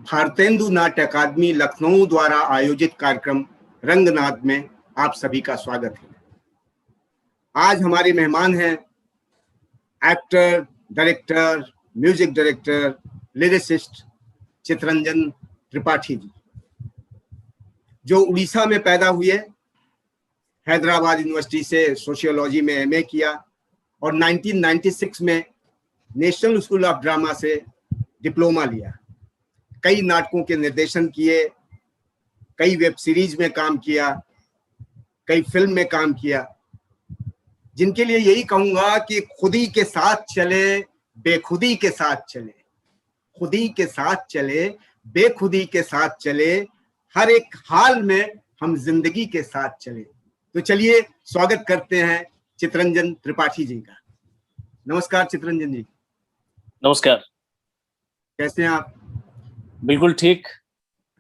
भारतेंदु नाट्य अकादमी लखनऊ द्वारा आयोजित कार्यक्रम रंगनाद में आप सभी का स्वागत है। आज हमारे मेहमान हैं actor, director, music director, lyricist Chitranjan Tripathi ji, जो उड़ीसा में पैदा हुए, हैदराबाद यूनिवर्सिटी से सोशियोलॉजी में एमए किया और 1996 में नेशनल स्कूल ऑफ ड्रामा से डिप्लोमा लिया। कई नाटकों के निर्देशन किए, कई वेब सीरीज में काम किया, कई फिल्म में काम किया, जिनके लिए यही कहूंगा कि खुदी के साथ चले, बेखुदी के साथ चले, खुदी के साथ चले, बेखुदी के साथ चले, हर एक हाल में हम जिंदगी के साथ चले। तो चलिए स्वागत करते हैं चितरंजन त्रिपाठी जी का। नमस्कार चितरंजन जी। नमस्कार। कैसे हैं आप? बिल्कुल ठीक।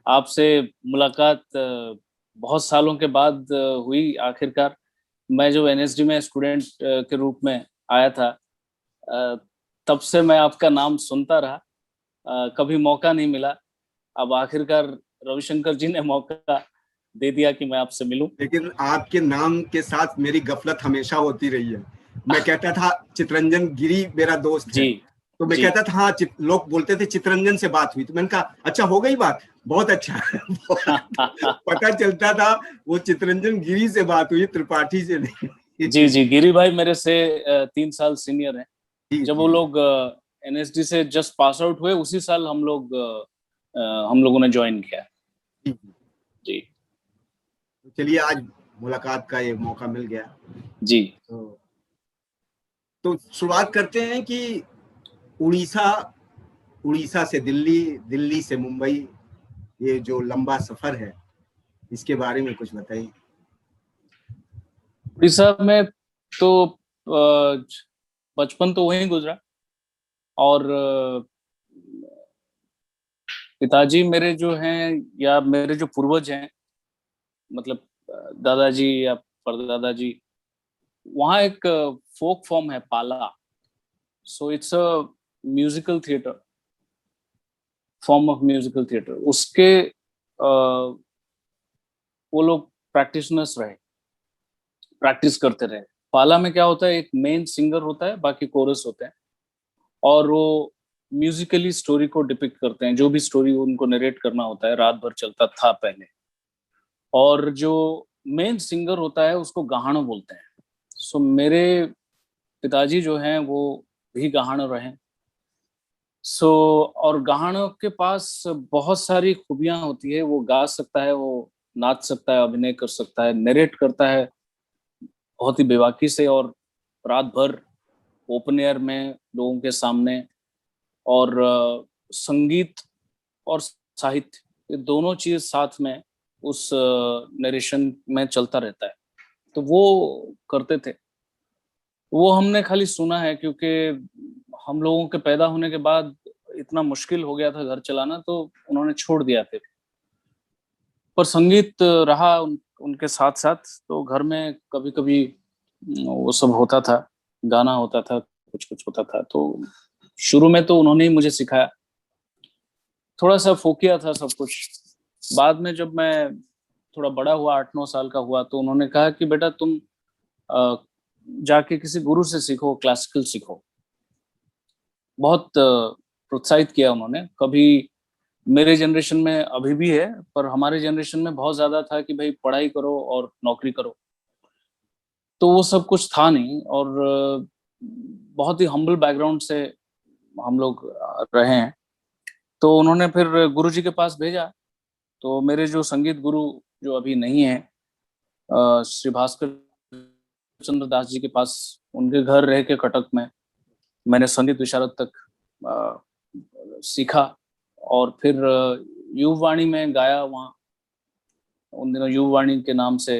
आपसे मुलाकात बहुत सालों के बाद हुई आखिरकार। मैं जो एनएसडी में स्टूडेंट के रूप में आया था, तब से मैं आपका नाम सुनता रहा, कभी मौका नहीं मिला। अब आखिरकार रविशंकर जी ने मौका दे दिया कि मैं आपसे मिलूं। लेकिन आपके नाम के साथ मेरी गफलत हमेशा होती रही है। मैं कहता था चितरंजन गिरी मेरा दोस्त है, तो मैं कहता था हाँ, लोग बोलते थे चितरंजन से बात हुई, तो मैंने कहा अच्छा हो गई बात, बहुत अच्छा पता चलता था वो चितरंजन गिरी से बात हुई, त्रिपाठी से नहीं। जी, गिरी भाई मेरे से 3 साल सीनियर हैं। जब वो लोग एनएसडी से जस्ट पास आउट हुए, उसी साल हम लोगों ने ज्वाइन किया। जी, चलिए आज मुलाकात का ये मौका मिल गया जी। तो शुरुआत करते हैं कि उड़ीसा से दिल्ली, दिल्ली से मुंबई, ये जो लंबा सफर है, इसके बारे में कुछ बताइए। उड़ीसा में तो बचपन तो वहीं गुजरा और पिताजी मेरे जो हैं या मेरे जो पूर्वज हैं, मतलब दादाजी या परदादाजी, वहाँ एक फोक फॉर्म है पाला। So it's a musical theatre, form of musical theatre. उसके वो लोग प्रैक्टिशनर्स रहे, प्रैक्टिस करते रहे। पाला में क्या होता है, एक मेन सिंगर होता है, बाकी कोरस होते हैं, और वो म्यूजिकली स्टोरी को डिपिक्ट करते हैं। जो भी स्टोरी उनको नरेट करना होता है, रात भर चलता था पहले। और जो मेन सिंगर होता है उसको गाहणो बोलते हैं। सो मेरे पिताजी जो हैं वो भी गाहणो रहे। सो और गाहणो के पास बहुत सारी खूबियां होती है। वो गा सकता है, वो नाच सकता है, अभिनय कर सकता है, नरेट करता है बहुत ही बेबाकी से, और रात भर ओपन एयर में लोगों के सामने। और संगीत और साहित्य, ये दोनों चीज साथ में उस नरेशन में चलता रहता है। तो वो करते थे। वो हमने खाली सुना है, क्योंकि हम लोगों के पैदा होने के बाद इतना मुश्किल हो गया था घर चलाना, तो उन्होंने छोड़ दिया फिर। पर संगीत रहा उनके साथ साथ। तो घर में कभी कभी वो सब होता था, गाना होता था, कुछ कुछ होता था। तो शुरू में तो उन्होंने ही मुझे सिखाया। थोड़ा सा फोकिया था सब कुछ। बाद में जब मैं थोड़ा बड़ा हुआ, 8-9 साल का हुआ, तो उन्होंने कहा कि बेटा तुम जाके किसी गुरु से सीखो, क्लासिकल सीखो। बहुत प्रोत्साहित किया उन्होंने। कभी मेरे जनरेशन में अभी भी है, पर हमारे जनरेशन में बहुत ज्यादा था कि भाई पढ़ाई करो और नौकरी करो। तो वो सब कुछ था नहीं, और बहुत ही हम्बल बैकग्राउंड से हम लोग रहे हैं। तो उन्होंने फिर गुरुजी के पास भेजा। तो मेरे जो संगीत गुरु जो अभी नहीं है, श्री भास्कर चंद्र दास जी के पास, उनके घर रह के कटक में मैंने संगीत विशारद तक सीखा। और फिर युववाणी में गाया वहाँ। उन दिनों युववाणी के नाम से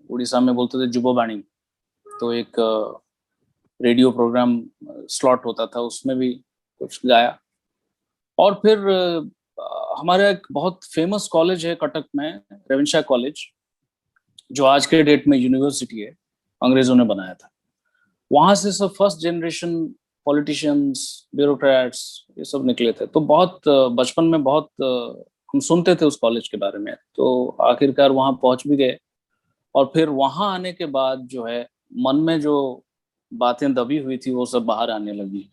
उड़ीसा में बोलते थे जुबोवाणी। तो एक रेडियो प्रोग्राम स्लॉट होता था, उसमें भी कुछ गाया। और फिर हमारा एक बहुत फेमस कॉलेज है कटक में, रेवेंशा कॉलेज, जो आज के डेट में यूनिवर्सिटी है, अंग्रेजों ने बनाया था। वहां से सब फर्स्ट जनरेशन पॉलिटिशियंस, ब्यूरोक्रेट्स, ये सब निकले थे। तो बहुत बचपन में बहुत हम सुनते थे उस कॉलेज के बारे में। तो आखिरकार वहां पहुंच भी गए, और फिर वहां आने के बाद जो है मन में जो बातें दबी हुई थी वो सब बाहर आने लगी।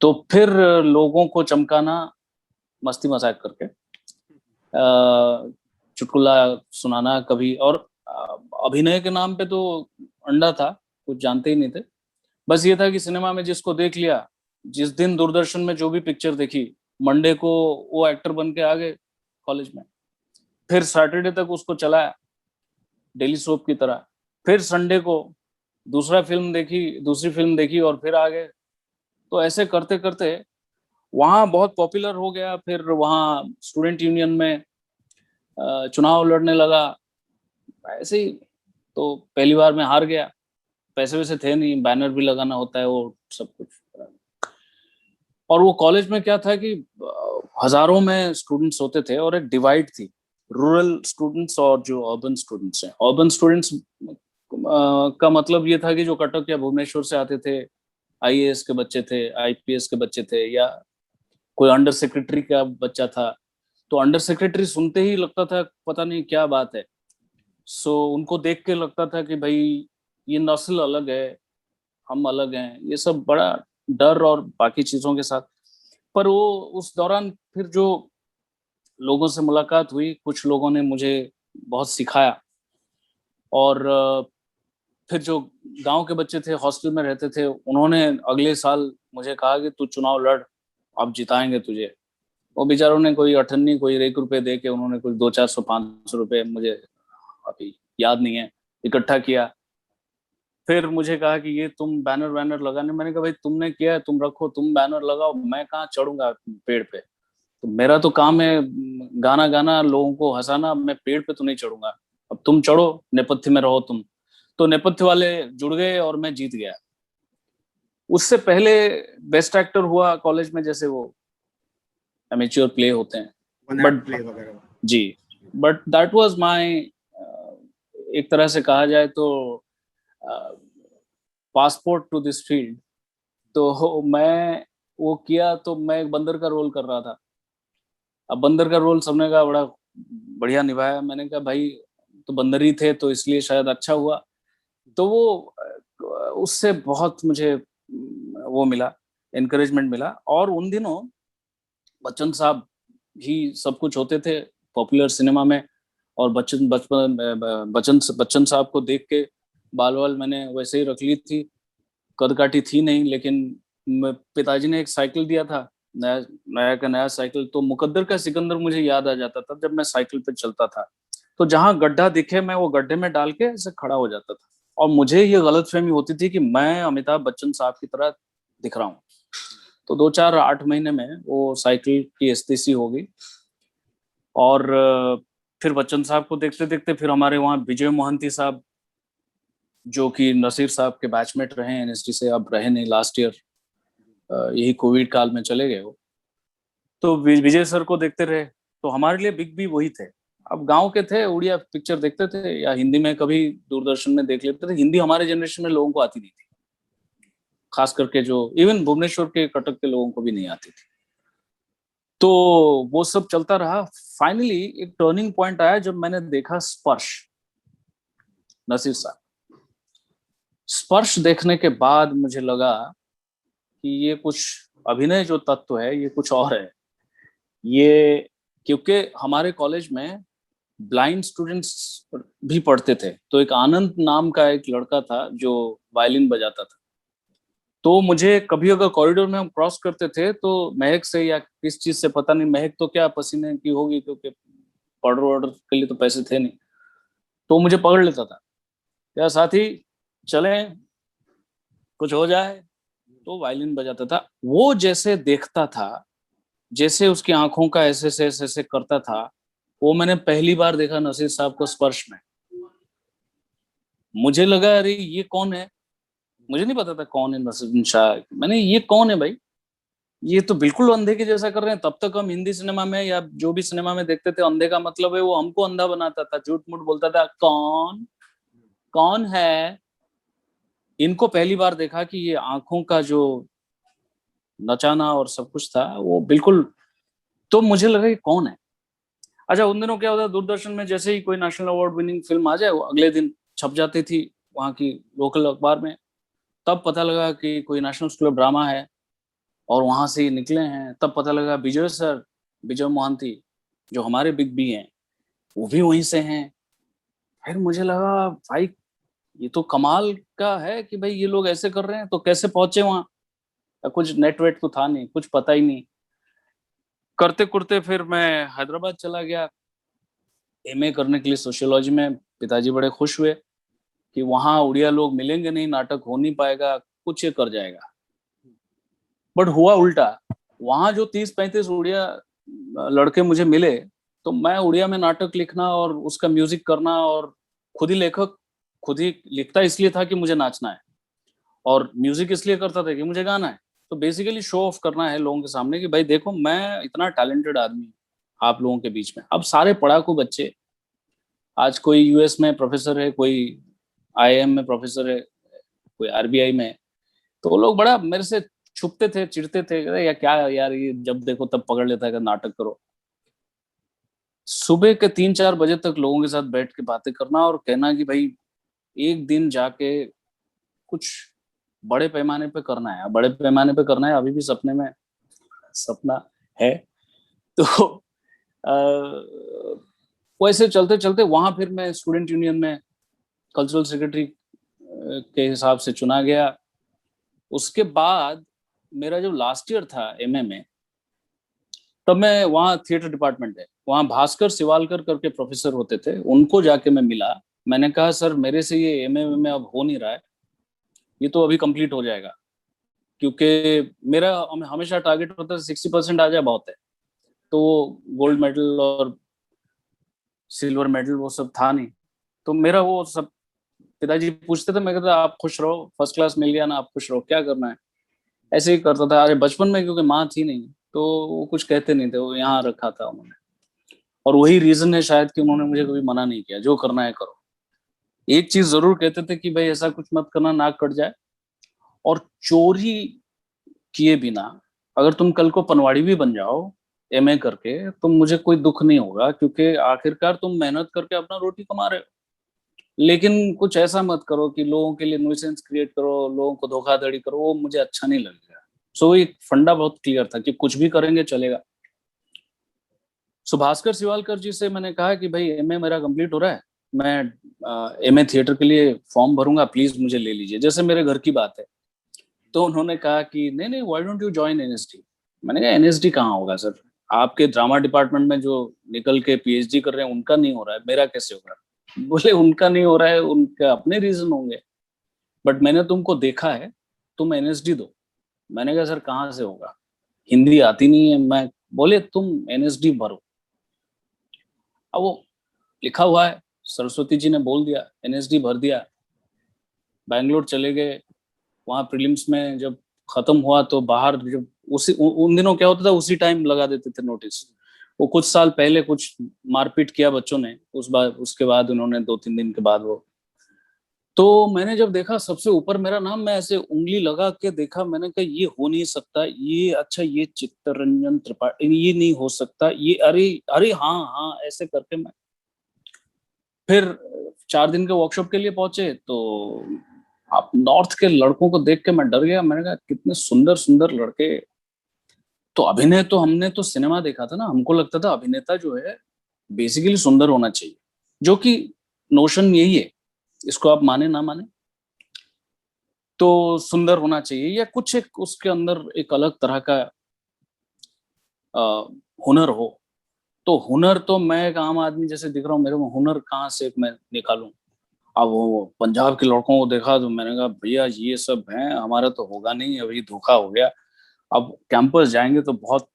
तो फिर लोगों को चमकाना, मस्ती मजाक करके चुटकुला सुनाना कभी, और अभिनय के नाम पे तो अंडा था, कुछ जानते ही नहीं थे। बस ये था कि सिनेमा में जिसको देख लिया, जिस दिन दूरदर्शन में जो भी पिक्चर देखी, मंडे को वो एक्टर बन के आ गए कॉलेज में, फिर सैटरडे तक उसको चलाया डेली सोप की तरह, फिर संडे को दूसरी फिल्म देखी और फिर आ गए। तो ऐसे करते करते वहाँ बहुत पॉपुलर हो गया। फिर वहाँ स्टूडेंट यूनियन में चुनाव लड़ने लगा, ऐसे ही। तो पहली बार में हार गया, पैसे वैसे थे नहीं, बैनर भी लगाना होता है, वो सब कुछ। और वो कॉलेज में क्या था कि हजारों में स्टूडेंट्स होते थे, और एक डिवाइड थी, रूरल स्टूडेंट्स और जो अर्बन स्टूडेंट्स हैं। अर्बन स्टूडेंट्स का मतलब ये था कि जो कटक या भुवनेश्वर से आते थे, आईएएस के बच्चे थे, आईपीएस के बच्चे थे, या कोई अंडर सेक्रेटरी का बच्चा था। तो अंडर सेक्रेटरी सुनते ही लगता था पता नहीं क्या बात है। सो उनको देख के लगता था कि भाई ये नस्ल अलग है, हम अलग हैं, ये सब बड़ा डर और बाकी चीजों के साथ। पर वो उस दौरान फिर जो लोगों से मुलाकात हुई, कुछ लोगों ने मुझे बहुत सिखाया। और फिर जो गांव के बच्चे थे, हॉस्टल में रहते थे, उन्होंने अगले साल मुझे कहा कि तू चुनाव लड़, अब जिताएंगे तुझे। वो बेचारों ने कोई 98 कोई 1 रुपए दे के उन्होंने कुछ 200-400-500 रुपए, मुझे अभी याद नहीं है, इकट्ठा किया। फिर मुझे कहा कि ये तुम बैनर वैनर लगाने, मैंने कहा भाई तुमने किया है, तुम रखो, तुम बैनर लगाओ, मैं कहाँ चढ़ूंगा पेड़ पे। तो मेरा तो काम है गाना गाना, लोगों को हंसाना, मैं पेड़ पे तो नहीं चढ़ूंगा। अब तुम चढ़ो, नेपथ्य में रहो तुम। तो नेपथ्य वाले जुड़ गए और मैं जीत गया। उससे पहले बेस्ट एक्टर हुआ कॉलेज में, जैसे वो एमेच्योर प्ले होते हैं, बट प्ले वगैरह। जी, बट दैट वाज माय, एक तरह से कहा जाए तो पासपोर्ट टू दिस फील्ड। तो मैं वो किया, तो मैं एक बंदर का रोल कर रहा था। अब बंदर का रोल सबने कहा बड़ा बढ़िया निभाया। मैंने कहा भाई तो बंदर ही थे तो इसलिए शायद अच्छा हुआ। तो वो उससे बहुत मुझे वो मिला, एनकरेजमेंट मिला। और उन दिनों बच्चन साहब ही सब कुछ होते थे पॉपुलर सिनेमा में। और बच्चन साहब को देख के बाल वाल मैंने वैसे ही रख ली थी, कद काठी थी नहीं। लेकिन पिताजी ने एक साइकिल दिया था, नया नया का नया साइकिल। तो मुकद्दर का सिकंदर मुझे याद आ जाता था जब मैं साइकिल पे चलता था। तो जहां गड्ढा दिखे मैं वो गड्ढे में डाल के ऐसे खड़ा हो जाता था। और मुझे ये गलतफहमी होती थी कि मैं अमिताभ बच्चन साहब की तरह दिख रहा हूँ। तो 2-4-8 महीने में वो साइकिल की एस्थेसी हो गई। और फिर बच्चन साहब को देखते देखते फिर हमारे वहाँ विजय मोहंती साहब, जो कि नसीर साहब के बैचमेट रहे हैं एनएसडी से, अब रहे नहीं, लास्ट ईयर यही कोविड काल में चले गए वो। तो विजय सर को देखते रहे। तो हमारे लिए बिग बी वही थे। अब गांव के थे, उड़िया पिक्चर देखते थे या हिंदी में कभी दूरदर्शन में देख लेते थे। हिंदी हमारे जनरेशन में लोगों को आती नहीं थी, खास करके जो इवन भुवनेश्वर के, कटक के लोगों को भी नहीं आती थी। तो वो सब चलता रहा। फाइनली एक टर्निंग पॉइंट आया जब मैंने देखा स्पर्श, नसीर साहब। स्पर्श देखने के बाद मुझे लगा कि ये कुछ अभिनय जो तत्व है ये कुछ और है। ये क्योंकि हमारे कॉलेज में ब्लाइंड स्टूडेंट्स भी पढ़ते थे। तो एक आनंद नाम का एक लड़का था जो वायलिन बजाता था। तो मुझे कभी अगर कॉरिडोर में हम क्रॉस करते थे तो महक से या किस चीज से पता नहीं, महक तो क्या पसीने की होगी क्योंकि पाउडर वाउडर के लिए तो पैसे थे नहीं, तो मुझे पकड़ लेता था, क्या साथी चले कुछ हो जाए। तो वायलिन बजाता था। वो जैसे देखता था, जैसे उसकी आंखों का ऐसे से ऐसे ऐसे करता था, वो मैंने पहली बार देखा नसीर साहब को स्पर्श में। मुझे लगा अरे ये कौन है, मुझे नहीं पता था कौन है नसीरुद्दीन शाह। मैंने ये कौन है भाई, ये तो बिल्कुल अंधे के जैसा कर रहे हैं। तब तक हम हिंदी सिनेमा में या जो भी सिनेमा में देखते थे, अंधे का मतलब है वो हमको अंधा बनाता था, झूठ मूठ बोलता था, कौन कौन है। इनको पहली बार देखा कि ये आंखों का जो नचाना और सब कुछ था वो बिल्कुल। तो मुझे लगा ये कौन है। अच्छा, उन दिनों क्या होता है, दूरदर्शन में जैसे ही कोई नेशनल अवार्ड विनिंग फिल्म आ जाए वो अगले दिन छप जाती थी वहाँ की लोकल अखबार में। तब पता लगा कि कोई नेशनल स्कूल ऑफ ड्रामा है और वहां से ही निकले हैं। तब पता लगा विजय सर, विजय मोहंती जो हमारे बिग बी हैं, वो भी वहीं से हैं। फिर मुझे लगा भाई ये तो कमाल का है कि भाई ये लोग ऐसे कर रहे हैं, तो कैसे पहुंचे वहां। कुछ नेट वेट तो था नहीं, कुछ पता ही नहीं। करते करते फिर मैं हैदराबाद चला गया एमए करने के लिए सोशियोलॉजी में। पिताजी बड़े खुश हुए कि वहां उड़िया लोग मिलेंगे नहीं, नाटक हो नहीं पाएगा, कुछ ये कर जाएगा। बट हुआ उल्टा। वहां जो 30-35 उड़िया लड़के मुझे मिले, तो मैं उड़िया में नाटक लिखना और उसका म्यूजिक करना, और खुद ही लेखक, खुद ही लिखता इसलिए था कि मुझे नाचना है, और म्यूजिक इसलिए करता था कि मुझे गाना है। तो बेसिकली शो ऑफ करना है लोगों के सामने कि भाई देखो मैं इतना टैलेंटेड आदमी हूं आप लोगों के बीच में। अब सारे पढ़ाकू बच्चे, आज कोई यूएस में प्रोफेसर है, कोई आईआईएम में प्रोफेसर है, कोई आरबीआई में है, तो वो लोग बड़ा मेरे से छुपते थे, चिढ़ते थे, अरे या क्या यार ये जब देखो तब पकड़ लेता है कि नाटक करो। सुबह के 3-4 बजे तक लोगों के साथ बैठ के बातें करना और कहना कि भाई एक दिन जाके कुछ बड़े पैमाने पे करना है, बड़े पैमाने पे करना है, अभी भी सपने में सपना है। तो वैसे चलते चलते वहां फिर मैं स्टूडेंट यूनियन में कल्चरल सेक्रेटरी के हिसाब से चुना गया। उसके बाद मेरा जो लास्ट ईयर था एमए में, तब मैं वहाँ थिएटर डिपार्टमेंट है, वहाँ भास्कर सिवालकर करके प्रोफेसर होते थे, उनको जाके मैं मिला। मैंने कहा सर मेरे से ये एमए में अब हो नहीं रहा है, ये तो अभी कंप्लीट हो जाएगा, क्योंकि मेरा हमेशा टारगेट होता है 60% आ जाए बहुत है। तो गोल्ड मेडल और सिल्वर मेडल वो सब था नहीं, तो मेरा वो सब पिताजी पूछते थे, मैं कहता आप खुश रहो, फर्स्ट क्लास मिल गया ना, आप खुश रहो, क्या करना है, ऐसे ही करता था। अरे बचपन में क्योंकि माँ थी नहीं तो वो कुछ कहते नहीं थे, वो यहाँ रखा था उन्होंने, और वही रीजन है शायद कि उन्होंने मुझे कभी मना नहीं किया, जो करना है करो। एक चीज जरूर कहते थे कि भाई ऐसा कुछ मत करना नाक कट जाए, और चोरी किए बिना अगर तुम कल को पनवाड़ी भी बन जाओ एमए करके, तो मुझे कोई दुख नहीं होगा, क्योंकि आखिरकार तुम मेहनत करके अपना रोटी कमा रहे हो। लेकिन कुछ ऐसा मत करो कि लोगों के लिए न्यूसेंस क्रिएट करो, लोगों को धोखाधड़ी करो, वो मुझे अच्छा नहीं लगेगा। सो एक फंडा बहुत क्लियर था कि कुछ भी करेंगे चलेगा। सो भास्कर सिवालकर जी से मैंने कहा कि भाई एमए मेरा कंप्लीट हो रहा है, मैं एमए थिएटर के लिए फॉर्म भरूंगा, प्लीज मुझे ले लीजिए, जैसे मेरे घर की बात है। तो उन्होंने कहा कि नहीं नहीं, why don't you join NSD. मैंने कहा एनएसडी कहाँ होगा सर, आपके ड्रामा डिपार्टमेंट में जो निकल के पीएचडी कर रहे हैं उनका नहीं हो रहा है, मेरा कैसे होगा। बोले उनका नहीं हो रहा है, उनके अपने रीजन होंगे, बट मैंने तुमको देखा है, तुम एनएसडी दो। मैंने कहा सर कहाँ से होगा, हिंदी आती नहीं है। मैं बोले तुम एनएसडी भरो। अब वो लिखा हुआ है, सरस्वती जी ने बोल दिया, एनएसडी भर दिया। बैंगलोर चले गए, वहाँ प्रीलिम्स में जब खत्म हुआ तो बाहर जब उन दिनों क्या होता था, उसी टाइम लगा देते थे नोटिस। वो कुछ साल पहले कुछ मारपीट किया बच्चों ने, उसके बाद उन्होंने 2-3 दिन के बाद वो, तो मैंने जब देखा सबसे ऊपर मेरा नाम, मैं ऐसे उंगली लगा के देखा, मैंने कहा ये हो नहीं सकता, ये अच्छा ये चित्तरंजन त्रिपाठी, ये नहीं हो सकता, ये अरे अरे हाँ हाँ, ऐसे करके मैं फिर 4 दिन के वर्कशॉप के लिए पहुंचे। तो आप नॉर्थ के लड़कों को देख के मैं डर गया, मैंने कहा कितने सुंदर सुंदर लड़के। तो अभिनय तो हमने तो सिनेमा देखा था ना, हमको लगता था अभिनेता जो है बेसिकली सुंदर होना चाहिए, जो कि नोशन यही है, इसको आप माने ना माने, तो सुंदर होना चाहिए या कुछ एक उसके अंदर एक अलग तरह का हुनर हो। तो हुनर तो मैं एक आम आदमी जैसे दिख रहा हूँ, मेरे में हुनर कहाँ से मैं निकालूं। अब वो पंजाब के लड़कों को देखा तो मैंने कहा भैया ये सब हैं, हमारा तो होगा नहीं, अभी धोखा हो गया। अब कैंपस जाएंगे तो बहुत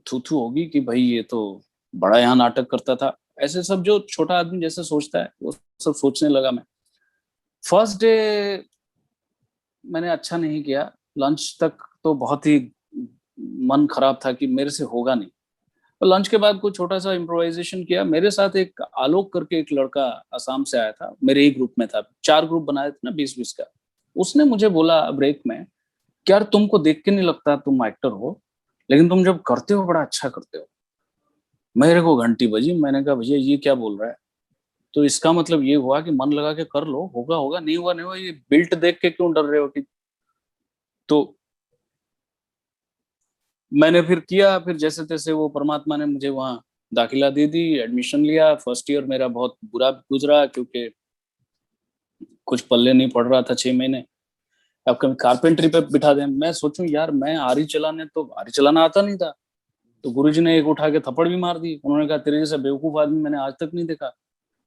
थू थू होगी कि भाई ये तो बड़ा यहाँ नाटक करता था, ऐसे सब जो छोटा आदमी जैसे सोचता है वो सब सोचने लगा मैं। फर्स्ट डे मैंने अच्छा नहीं किया, लंच तक तो बहुत ही मन खराब था कि मेरे से होगा नहीं। तो लंच के बाद कुछ छोटा सा इम्प्रोवाइजेशन किया। मेरे साथ एक आलोक करके एक लड़का असम से आया था, मेरे ही ग्रुप में था, 4 ग्रुप बनाए थे ना 20-20 का। उसने मुझे बोला ब्रेक में कि यार तुमको देख के नहीं लगता तुम एक्टर हो, लेकिन तुम जब करते हो बड़ा अच्छा करते हो। मेरे को घंटी बजी, मैंने कहा भैया ये क्या बोल रहा है? तो इसका मतलब ये हुआ कि मन लगा के कर लो, होगा होगा, नहीं हुआ नहीं हुआ, ये बिल्ट देख के क्यों डर रहे हो कि। तो मैंने फिर किया, फिर जैसे तैसे वो परमात्मा ने मुझे वहाँ दाखिला दे दी, एडमिशन लिया। फर्स्ट ईयर मेरा बहुत बुरा गुजरा क्योंकि कुछ पल्ले नहीं पड़ रहा था 6 महीने। अब कभी कारपेंटरी पे बिठा दें, मैं सोचूं यार मैं आरी चलाना आता नहीं था। तो गुरुजी ने एक उठा के थप्पड़ भी मार दी, उन्होंने कहा तेरे जैसा बेवकूफ आदमी मैंने आज तक नहीं देखा।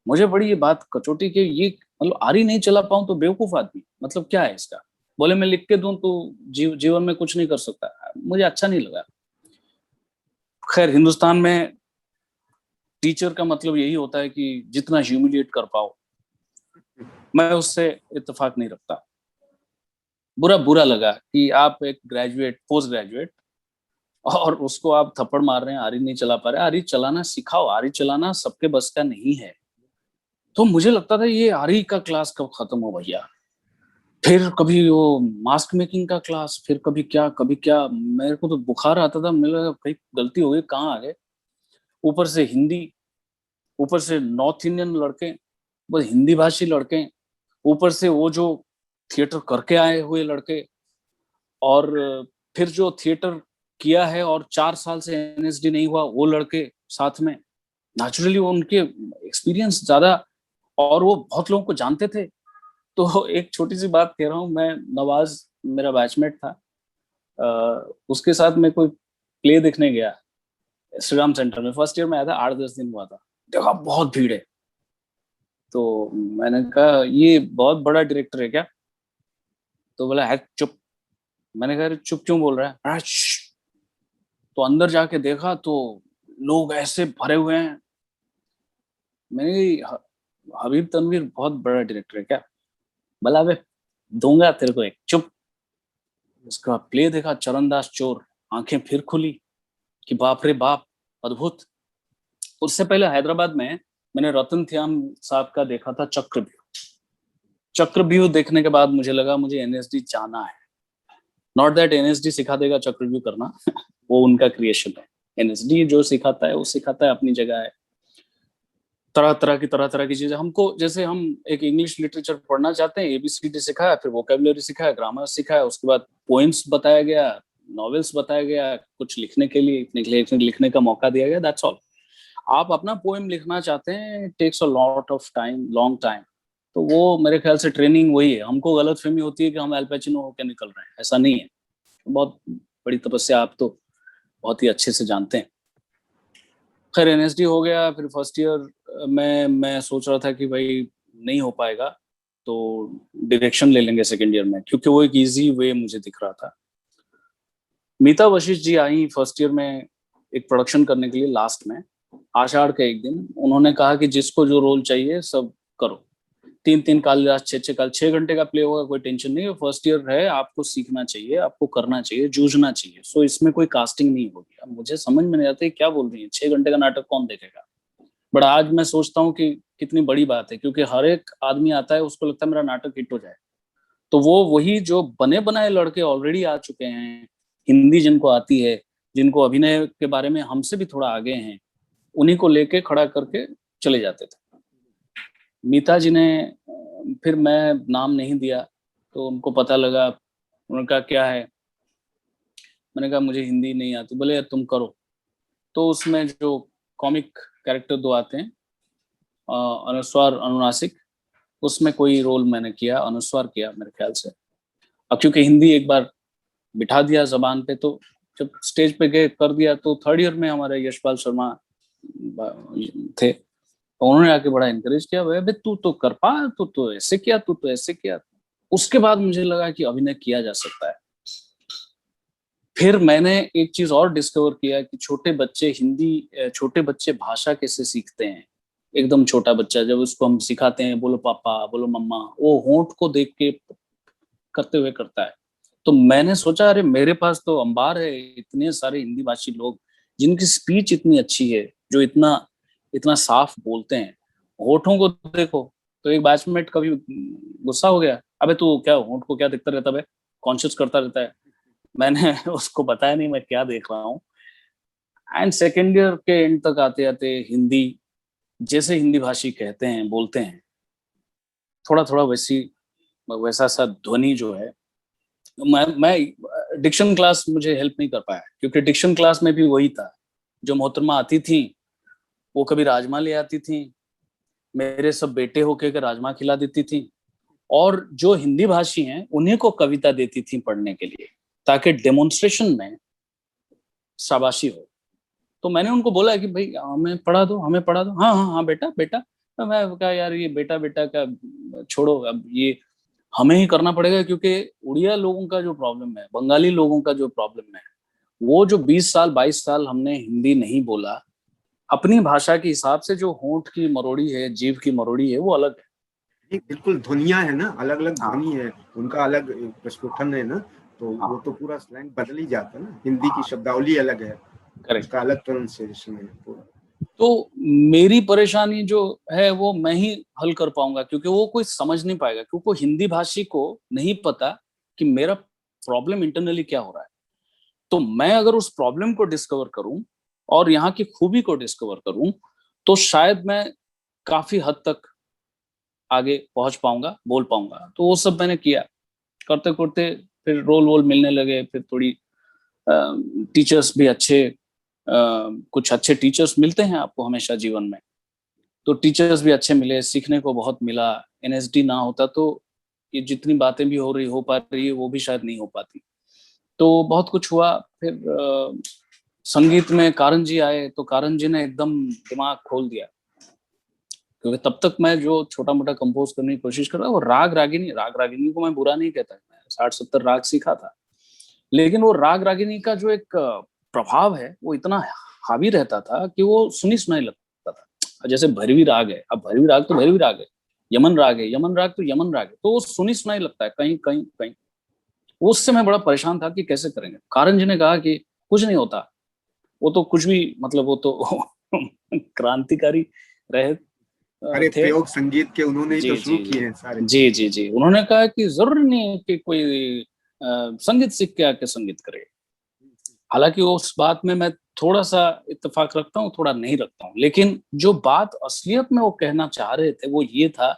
मुझे बड़ी ये बात कचोटी कि ये मतलब आरी नहीं चला पाऊं तो बेवकूफ आदमी, मतलब क्या है इसका? बोले मैं लिख के दूं तो जीवन में कुछ नहीं कर सकता। मुझे अच्छा नहीं लगा। खैर हिंदुस्तान में टीचर का मतलब यही होता है कि जितना ह्यूमिलिएट कर पाओ, मैं उससे इत्तेफाक नहीं रखता। बुरा बुरा लगा कि आप एक ग्रेजुएट, पोस्ट ग्रेजुएट, और उसको आप थप्पड़ मार रहे हैं, आरी नहीं चला पा रहे। आरी चलाना सिखाओ, आरी चलाना सबके बस का नहीं है। तो मुझे लगता था ये आरी का क्लास कब खत्म हो भैया। फिर कभी वो मास्क मेकिंग का क्लास, फिर कभी क्या, मेरे को तो बुखार आता था, मुझे लगा कहीं गलती हो गई, कहाँ आ गए। ऊपर से हिंदी, ऊपर से नॉर्थ इंडियन लड़के, बस हिंदी भाषी लड़के, ऊपर से वो जो थिएटर करके आए हुए लड़के, और फिर जो थिएटर किया है और 4 साल से एनएसडी नहीं हुआ वो लड़के साथ में। नेचुरली वो उनके एक्सपीरियंस ज्यादा, और वो बहुत लोगों को जानते थे। तो एक छोटी सी बात कह रहा हूँ, मैं, नवाज मेरा बैचमेट था, उसके साथ मैं कोई प्ले देखने गया श्री राम सेंटर में। फर्स्ट ईयर में आया था, 8-10 दिन हुआ था। देखा बहुत भीड़ है। तो मैंने कहा ये बहुत बड़ा डायरेक्टर है क्या? तो बोला है चुप। मैंने कहा चुप क्यों बोल रहा है? तो अंदर जाके देखा तो लोग ऐसे भरे हुए हैं। मैंने हबीब तनवीर बहुत बड़ा डायरेक्टर है क्या? बोला बे दूंगा तेरे को एक, चुप। उसका प्ले देखा, चरणदास चोर, आंखें फिर खुली कि बाप रे बाप, अद्भुत। उससे पहले हैदराबाद में मैंने रतन श्याम साहब का देखा था चक्रव्यूह। चक्रव्यूह देखने के बाद मुझे लगा मुझे एनएसडी जाना है। नॉट दैट एनएसडी सिखा देगा चक्रव्यूह करना वो उनका क्रिएशन है। एनएसडी जो सिखाता है वो सिखाता है, अपनी जगह है। तरह तरह की चीजें हमको, जैसे हम एक इंग्लिश लिटरेचर पढ़ना चाहते हैं, एबीसीडी सिखाया, फिर वोकेबुलरी सिखाया, ग्रामर सिखाया, उसके बाद पोएम्स बताया गया, नॉवेल्स बताया गया, कुछ लिखने के लिए लिखने का मौका दिया गया, दैट्स ऑल। आप अपना पोएम लिखना चाहते हैं, takes a lot of time, long time. तो वो मेरे ख्याल से ट्रेनिंग वही है। हमको गलतफहमी होती है कि हम एल पैचिनो होकर निकल रहे हैं, ऐसा नहीं है। बहुत बड़ी तपस्या, आप तो बहुत ही अच्छे से जानते हैं। खैर एनएसडी हो गया। फिर फर्स्ट ईयर में मैं सोच रहा था कि भाई नहीं हो पाएगा तो डायरेक्शन ले लेंगे सेकेंड ईयर में, क्योंकि वो एक इजी वे मुझे दिख रहा था। मीता वशिष्ठ जी आई फर्स्ट ईयर में एक प्रोडक्शन करने के लिए, लास्ट में आषाढ़ के एक दिन। उन्होंने कहा कि जिसको जो रोल चाहिए सब करो। 3-3 कालिदास, 6-6 काल, 6 घंटे का प्ले होगा, कोई टेंशन नहीं है। फर्स्ट ईयर है, आपको सीखना चाहिए, आपको करना चाहिए, जूझना चाहिए। सो इसमें कोई कास्टिंग नहीं होगी। अब मुझे समझ में नहीं आता क्या बोल रही है, 6 घंटे का नाटक कौन देखेगा? बट आज मैं सोचता हूँ कि कितनी बड़ी बात है, क्योंकि हर एक आदमी आता है उसको लगता है मेरा नाटक हिट हो जाए। तो वो वही जो बने बनाए लड़के ऑलरेडी आ चुके हैं, हिंदी जिनको आती है, जिनको अभिनय के बारे में हमसे भी थोड़ा आगे हैं, उन्हीं को लेके खड़ा करके चले जाते थे। मीता जी ने फिर मैं नाम नहीं दिया तो उनको पता लगा। उन्होंने कहा क्या है? मैंने कहा मुझे हिंदी नहीं आती। बोले तुम करो। तो उसमें जो कॉमिक कैरेक्टर दो आते हैं, अनुस्वार अनुनासिक, उसमें कोई रोल मैंने किया, अनुस्वार किया मेरे ख्याल से। अब क्योंकि हिंदी एक बार बिठा दिया जबान पे, तो जब स्टेज पे गए कर दिया। तो थर्ड ईयर में हमारे यशपाल शर्मा थे, तो उन्होंने आके बड़ा इनकरेज किया, भाई तू तो कर पा, तू तो ऐसे किया, तू तो ऐसे किया। उसके बाद मुझे लगा कि अभिनय किया जा सकता है। फिर मैंने एक चीज और डिस्कवर किया कि छोटे बच्चे भाषा कैसे सीखते हैं। एकदम छोटा बच्चा जब उसको हम सिखाते हैं बोलो पापा, बोलो मम्मा, वो होंठ को देख के करते हुए करता है। तो मैंने सोचा अरे मेरे पास तो अंबार है, इतने सारे हिंदी भाषी लोग जिनकी स्पीच इतनी अच्छी है, जो इतना इतना साफ बोलते हैं, होठों को देखो। तो एक बैचमेट कभी गुस्सा हो गया, अबे तू क्या होंठ को क्या दिखता रहता है, कॉन्शियस करता रहता है। मैंने उसको बताया नहीं मैं क्या देख रहा हूँ। एंड सेकेंड ईयर के एंड तक आते आते हिंदी, जैसे हिंदी भाषी कहते हैं बोलते हैं, थोड़ा थोड़ा वैसा सा ध्वनि जो है, मैं डिक्शन क्लास मुझे हेल्प नहीं कर पाया, क्योंकि डिक्शन क्लास में भी वही था। जो मोहतरमा आती थी वो कभी राजमा ले आती थी, मेरे सब बेटे होके के राजमा खिला देती थी, और जो हिंदी भाषी हैं उन्हीं को कविता देती थी पढ़ने के लिए, ताकि डेमोन्स्ट्रेशन में शाबाशी हो। तो मैंने उनको बोला कि भाई हमें पढ़ा दो, हमें पढ़ा दो। हाँ हाँ हाँ बेटा बेटा। तो मैं कहा यार ये बेटा बेटा का छोड़ो, अब ये हमें ही करना पड़ेगा, क्योंकि उड़िया लोगों का जो प्रॉब्लम है, बंगाली लोगों का जो प्रॉब्लम है, वो जो 20 साल 22 साल हमने हिंदी नहीं बोला, अपनी भाषा के हिसाब से जो होंठ की मरोड़ी है, जीभ की मरोड़ी है, वो अलग है। ये बिल्कुल ध्वनियां है ना, अलग अलग हाँ ध्वनि है, उनका अलग प्रस्फुटन है ना, तो हाँ वो तो पूरा स्लैंग बदल ही जाता है ना। हिंदी की हाँ, शब्दावली अलग है, करेक्ट। उसका अलग प्रोनाउंसिएशन है पूरा। तो मेरी परेशानी जो है वो मैं ही हल कर पाऊंगा, क्योंकि वो कोई समझ नहीं पाएगा, क्योंकि हिंदी भाषी को नहीं पता कि मेरा प्रॉब्लम इंटरनली क्या हो रहा है। तो मैं अगर उस प्रॉब्लम को डिस्कवर करूं और यहाँ की खूबी को डिस्कवर करूं, तो शायद मैं काफी हद तक आगे पहुंच पाऊंगा, बोल पाऊंगा। तो वो सब मैंने किया। करते करते फिर रोल वोल मिलने लगे, फिर थोड़ी टीचर्स भी अच्छे, कुछ अच्छे टीचर्स मिलते हैं आपको हमेशा जीवन में। तो टीचर्स भी अच्छे मिले, सीखने को बहुत मिला। एनएसडी ना होता तो ये जितनी बातें भी हो पा रही है वो भी शायद नहीं हो पाती। तो बहुत कुछ हुआ। फिर संगीत में कारण जी आए, तो कारण जी ने एकदम दिमाग खोल दिया, क्योंकि तब तक मैं जो छोटा मोटा कंपोज करने की कोशिश कर रहा वो राग रागिनी को मैं बुरा नहीं कहता, मैं 60-70 राग सीखा था, लेकिन वो राग रागिनी का जो एक प्रभाव है वो इतना हावी रहता था कि वो सुनी सुनाई लगता था। जैसे भैरवी राग है, अब भैरवी राग तो भैरवी राग है, यमन राग है, यमन राग तो यमन राग है, तो वो सुनी सुनाई लगता है कहीं कहीं कहीं। उससे मैं बड़ा परेशान था कि कैसे करेंगे। कारण जी ने कहा कि कुछ नहीं होता, वो तो कुछ भी, मतलब वो तो क्रांतिकारी रहे अरे थे। प्रयोग संगीत के उन्होंने ही जी तो जी शुरू किए हैं सारे। जी जी जी, उन्होंने कहा कि जरूरी नहीं है कि कोई संगीत सीख के आके संगीत करे। हालांकि उस बात में मैं थोड़ा सा इत्तेफाक रखता हूँ, थोड़ा नहीं रखता हूँ, लेकिन जो बात असलियत में वो कहना चाह रहे थे वो ये था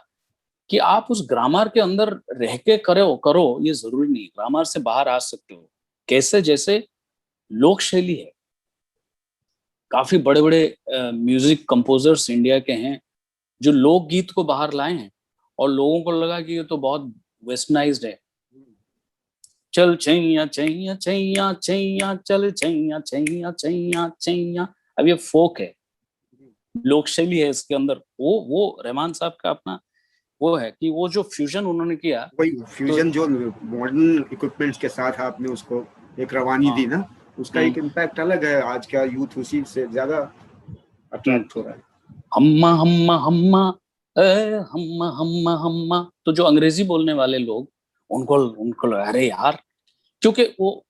कि आप उस ग्रामर के अंदर रह के करो करो, ये जरूरी नहीं, ग्रामर से बाहर आ सकते हो। कैसे? जैसे लोक शैली है, काफी बड़े बड़े म्यूजिक कंपोजर्स इंडिया के हैं जो लोकगीत को बाहर लाए हैं, और लोगों को लगा कि ये तो बहुत वेस्टर्नाइज्ड है। चल छैया छैया छैया छैया, चल छैया छैया छैया छैया। अब ये फोक है, लोक शैली है इसके अंदर। वो रहमान साहब का अपना वो है कि वो जो फ्यूजन उन्होंने किया। वही तो फ्यूजन जो मॉडर्न इक्विपमेंट्स के साथ आपने उसको एक रवानी हाँ। दी ना, उसका हम्म एक इम्पैक्ट अलग है। आज का यूथ उसी से ज्यादा हम्म। अट्रैक्ट हो रहा है। हम्मा हम्मा हम्मा, ए हम्मा हम्मा हम्मा। तो जो अंग्रेजी बोलने वाले लोग, उनको उनको अरे यार, क्योंकि वो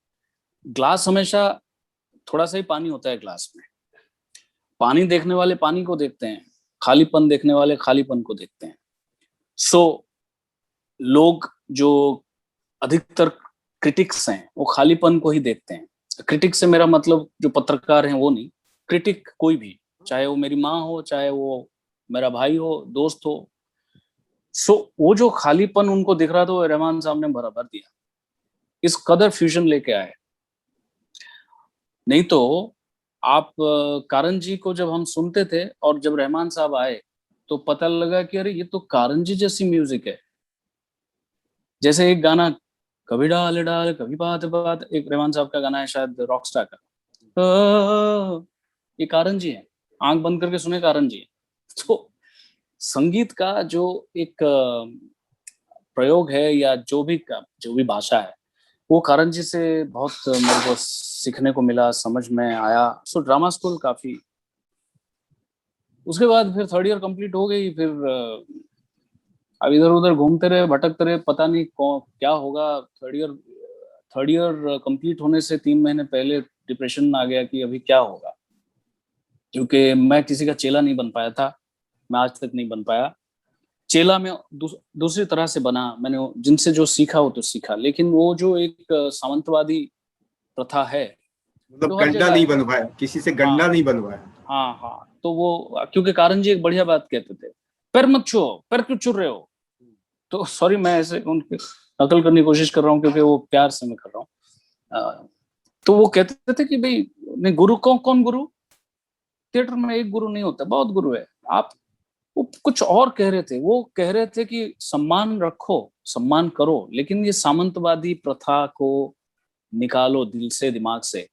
ग्लास हमेशा थोड़ा सा ही पानी होता है ग्लास में। पानी देखने वाले पानी को देखते हैं, खालीपन देखने वाले खालीपन को देखते हैं। सो लोग जो अधिकतर क्रिटिक्स हैं वो खालीपन को ही देखते हैं। क्रिटिक से मेरा मतलब जो पत्रकार हैं वो नहीं, क्रिटिक कोई भी, चाहे वो मेरी माँ हो, चाहे वो मेरा भाई हो, दोस्त हो। सो वो जो खालीपन उनको दिख रहा था वो रहमान साहब ने भर दिया, इस कदर फ्यूजन लेके आए। नहीं तो आप कारण जी को जब हम सुनते थे और जब रहमान साहब आए, तो पता लगा कि अरे ये तो कारण जी जैसी म्यूजिक है। जैसे एक गाना, कभी डाल डाल कभी बात बात, एक रहमान साहब का गाना है शायद रॉकस्टार का, ये कारण जी है। आंख बंद करके सुने, कारण जी है। तो संगीत का जो एक प्रयोग है, या जो भी भाषा है, वो कारण जी से बहुत मेरे को सीखने को मिला, समझ में आया। सो ड्रामा स्कूल काफी, उसके बाद फिर थर्ड ईयर कंप्लीट हो गई। फिर अब इधर उधर घूमते रहे, भटकते रहे, पता नहीं कौन क्या होगा। थर्ड ईयर कंप्लीट होने से 3 महीने पहले डिप्रेशन में आ गया कि अभी क्या होगा, क्योंकि मैं किसी का चेला नहीं बन पाया था। मैं आज तक नहीं बन पाया चेला में। दूसरी तरह से बना, मैंने जिनसे जो सीखा वो तो सीखा, लेकिन वो जो एक सामंतवादी प्रथा है, मतलब तो हर गंडा जगह नहीं है। बनवाया, किसी से हाँ गंडा नहीं बनवाया। हाँ हाँ, तो वो क्योंकि कारण जी एक बढ़िया बात कहते थे, पैर मत छुओ, पैर क्यों छू रहे हो। तो सॉरी, मैं ऐसे उनकी नकल करने की कोशिश कर रहा हूँ क्योंकि वो प्यार से मैं कर रहा हूँ। तो वो कहते थे कि भाई नहीं, गुरु कौन कौन गुरु, थिएटर में एक गुरु नहीं होता, बहुत गुरु है आप। वो कुछ और कह रहे थे, वो कह रहे थे कि सम्मान रखो, सम्मान करो, लेकिन ये सामंतवादी प्रथा को निकालो दिल से, दिमाग से।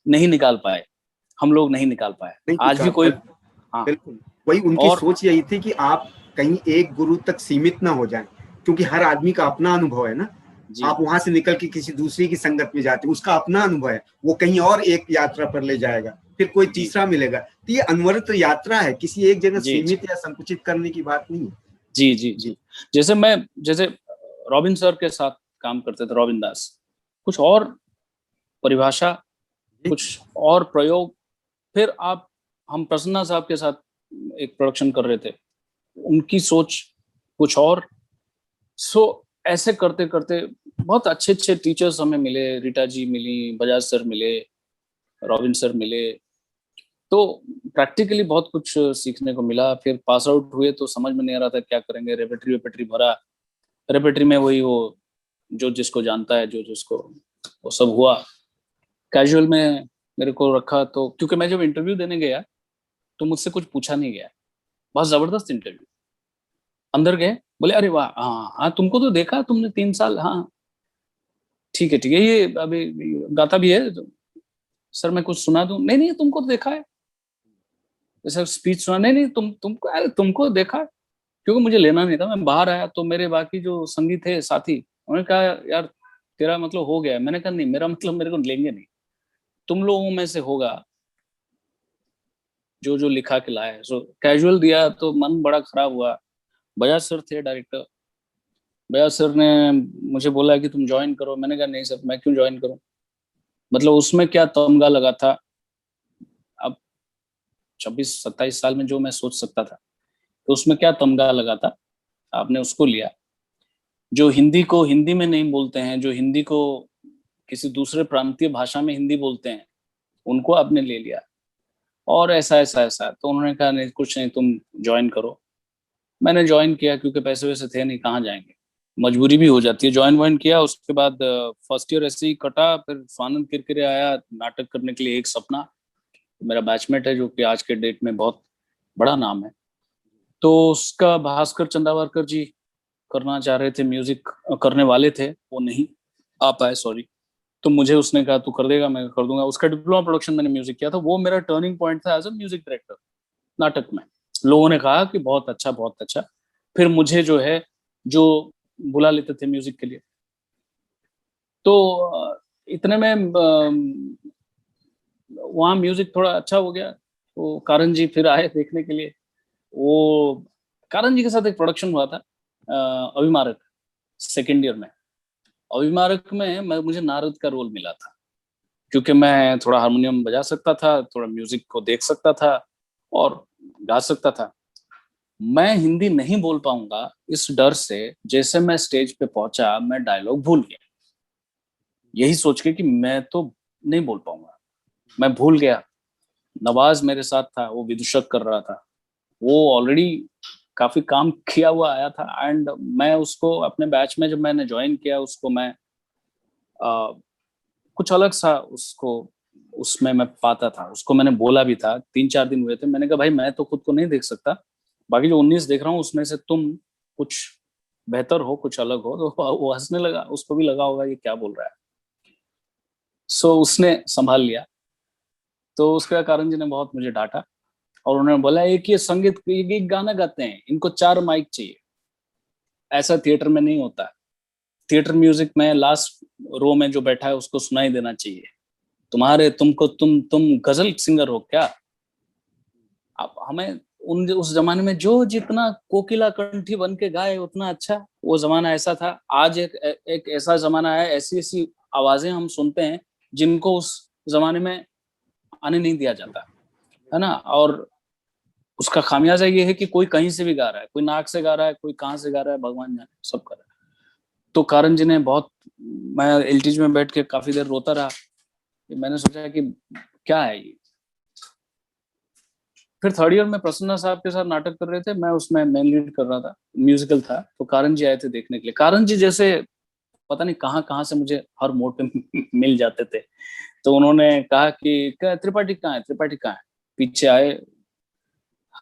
नहीं निकाल पाए, हम लोग नहीं निकाल पाए नहीं आज भी निकाल कोई। पर हाँ। बिल्कुल वही उनकी और सोच यही थी कि आप कहीं एक गुरु तक सीमित ना हो जाएं, क्योंकि हर आदमी का अपना अनुभव है ना। जी आप वहां से निकल के किसी दूसरे की संगत में जाते हैं, उसका अपना अनुभव है, वो कहीं और एक यात्रा पर ले जाएगा, फिर कोई जी तीसरा मिलेगा। तो ये अनवरत यात्रा है, किसी एक जगह जी जी सीमित या संकुचित करने की बात नहीं है। जी जी जी। जैसे रॉबिन सर के साथ काम करते थे, रॉबिन दास, कुछ और परिभाषा, कुछ और प्रयोग। फिर आप, हम प्रसन्ना साहब के साथ एक प्रोडक्शन कर रहे थे, उनकी सोच कुछ और। सो ऐसे करते करते बहुत अच्छे अच्छे टीचर्स हमें मिले, रीटा जी मिली, बजाज सर मिले, रॉबिन सर मिले। तो प्रैक्टिकली बहुत कुछ सीखने को मिला। फिर पास आउट हुए तो समझ में नहीं आ रहा था क्या करेंगे, रेपेट्री वेपेट्री भरा, रेपेट्री में वही वो जो जिसको जानता है, जो जिसको, वो सब हुआ। कैजुअल में मेरे को रखा, तो क्योंकि मैं जब इंटरव्यू देने गया तो मुझसे कुछ पूछा नहीं गया। बहुत जबरदस्त इंटरव्यू। अंदर गए, बोले अरे वाह, हाँ हाँ तुमको तो देखा, तुमने 3 साल, हाँ ठीक है, ये अभी गाता भी है तो, सर मैं कुछ सुना दूं, नहीं नहीं तुमको तो देखा है। जैसे स्पीच सुना, नहीं नहीं तुमको, अरे तुमको देखा है। क्योंकि मुझे लेना नहीं था, मैं बाहर आया तो मेरे बाकी जो संगी थे, साथी, उन्होंने कहा यार तेरा मतलब हो गया है। मैंने कहा नहीं, मेरा मतलब मेरे को लेंगे नहीं, तुम लोगों में से होगा जो जो लिखा के लाए। सो कैजुअल दिया तो मन बड़ा खराब हुआ। बजाज सर थे डायरेक्टर, बजाज सर ने मुझे बोला कि तुम ज्वाइन करो। मैंने कहा नहीं सर, मैं क्यों ज्वाइन करूं, मतलब उसमें क्या तमगा लगा था। अब 26-27 साल में जो मैं सोच सकता था, तो उसमें क्या तमगा लगा था, आपने उसको लिया। जो हिंदी को हिंदी में नहीं बोलते हैं, जो हिंदी को किसी दूसरे प्रांतीय भाषा में हिंदी बोलते हैं, उनको आपने ले लिया। और ऐसा ऐसा ऐसा, तो उन्होंने कहा नहीं कुछ नहीं, तुम ज्वाइन करो। मैंने ज्वाइन किया, क्योंकि पैसे वैसे थे नहीं, कहाँ जाएंगे, मजबूरी भी हो जाती है। ज्वाइन वाइन किया, उसके बाद फर्स्ट ईयर ऐसे ही कटा। फिर स्वानंद किरकिरे आया नाटक करने के लिए, एक सपना, मेरा बैचमेट है, जो कि आज के डेट में बहुत बड़ा नाम है। तो उसका भास्कर चंदावरकर जी करना चाह रहे थे, म्यूजिक करने वाले थे, वो नहीं आ पाए, सॉरी। तो मुझे उसने कहा तू कर देगा, मैं कर दूंगा। उसका डिप्लोमा प्रोडक्शन मैंने म्यूजिक किया था, वो मेरा टर्निंग पॉइंट था एज अ म्यूजिक डायरेक्टर नाटक में। लोगों ने कहा कि बहुत अच्छा, बहुत अच्छा। फिर मुझे जो है, जो बुला लेते थे म्यूजिक के लिए। तो इतने में वहाँ म्यूजिक थोड़ा अच्छा हो गया, तो कारण जी फिर आए देखने के लिए। वो कारण जी के साथ एक प्रोडक्शन हुआ था, अभिमारक, सेकेंड ईयर में। अभिमारक में मुझे नारद का रोल मिला था, क्योंकि मैं थोड़ा हारमोनियम बजा सकता था, थोड़ा म्यूजिक को देख सकता था और गा सकता था। मैं हिंदी नहीं बोल पाऊंगा इस डर से, जैसे मैं स्टेज पे पहुंचा मैं डायलॉग भूल गया, यही सोच के कि मैं तो नहीं बोल पाऊंगा, मैं भूल गया। नवाज मेरे साथ था, वो विदूषक कर रहा था, वो ऑलरेडी काफी काम किया हुआ आया था। एंड मैं उसको अपने बैच में जब मैंने ज्वाइन किया, उसको मैं कुछ अलग सा उसको, उसमें मैं पाता था। उसको मैंने बोला भी था, 3-4 दिन हुए थे, मैंने कहा भाई मैं तो खुद को नहीं देख सकता, बाकी जो 19 देख रहा हूँ उसमें से तुम कुछ बेहतर हो, कुछ अलग हो। तो वो हंसने लगा, उसको भी लगा होगा ये क्या बोल रहा है। सो उसने संभाल लिया। तो उसके कारण जी ने बहुत मुझे डांटा, और उन्होंने बोला एक ये संगीत, एक गाना गाते हैं, इनको 4 माइक चाहिए, ऐसा थिएटर में नहीं होता। थिएटर म्यूजिक में लास्ट रो में जो बैठा है उसको सुनाई देना चाहिए। तुम्हारे तुमको तुम गजल सिंगर हो क्या। अब हमें उन उस जमाने में जो जितना कोकिला कंठी बन के गाए उतना अच्छा, वो जमाना ऐसा था। आज एक ऐसा जमाना है, ऐसी ऐसी आवाजें हम सुनते हैं जिनको उस जमाने में आने नहीं दिया जाता है ना। और उसका खामियाजा ये है कि कोई कहीं से भी गा रहा है, कोई नाक से गा रहा है, कोई कहाँ से गा रहा है, भगवान जाने, सब कर रहा है। तो कारण जी ने बहुत, मैं एलटीज में बैठ के काफी देर रोता रहा। मैंने सोचा कि क्या है ये। फिर थर्ड ईयर में प्रसन्ना साहब के साथ नाटक कर रहे थे, मैं उसमें मेन लीड कर रहा था, म्यूजिकल था। तो कारण जी आए थे देखने के लिए। कारण जी जैसे पता नहीं कहाँ कहाँ से मुझे हर मोड पे मिल जाते थे। तो उन्होंने कहा कि त्रिपाठी कहाँ है, त्रिपाठी कहाँ है। पीछे आए,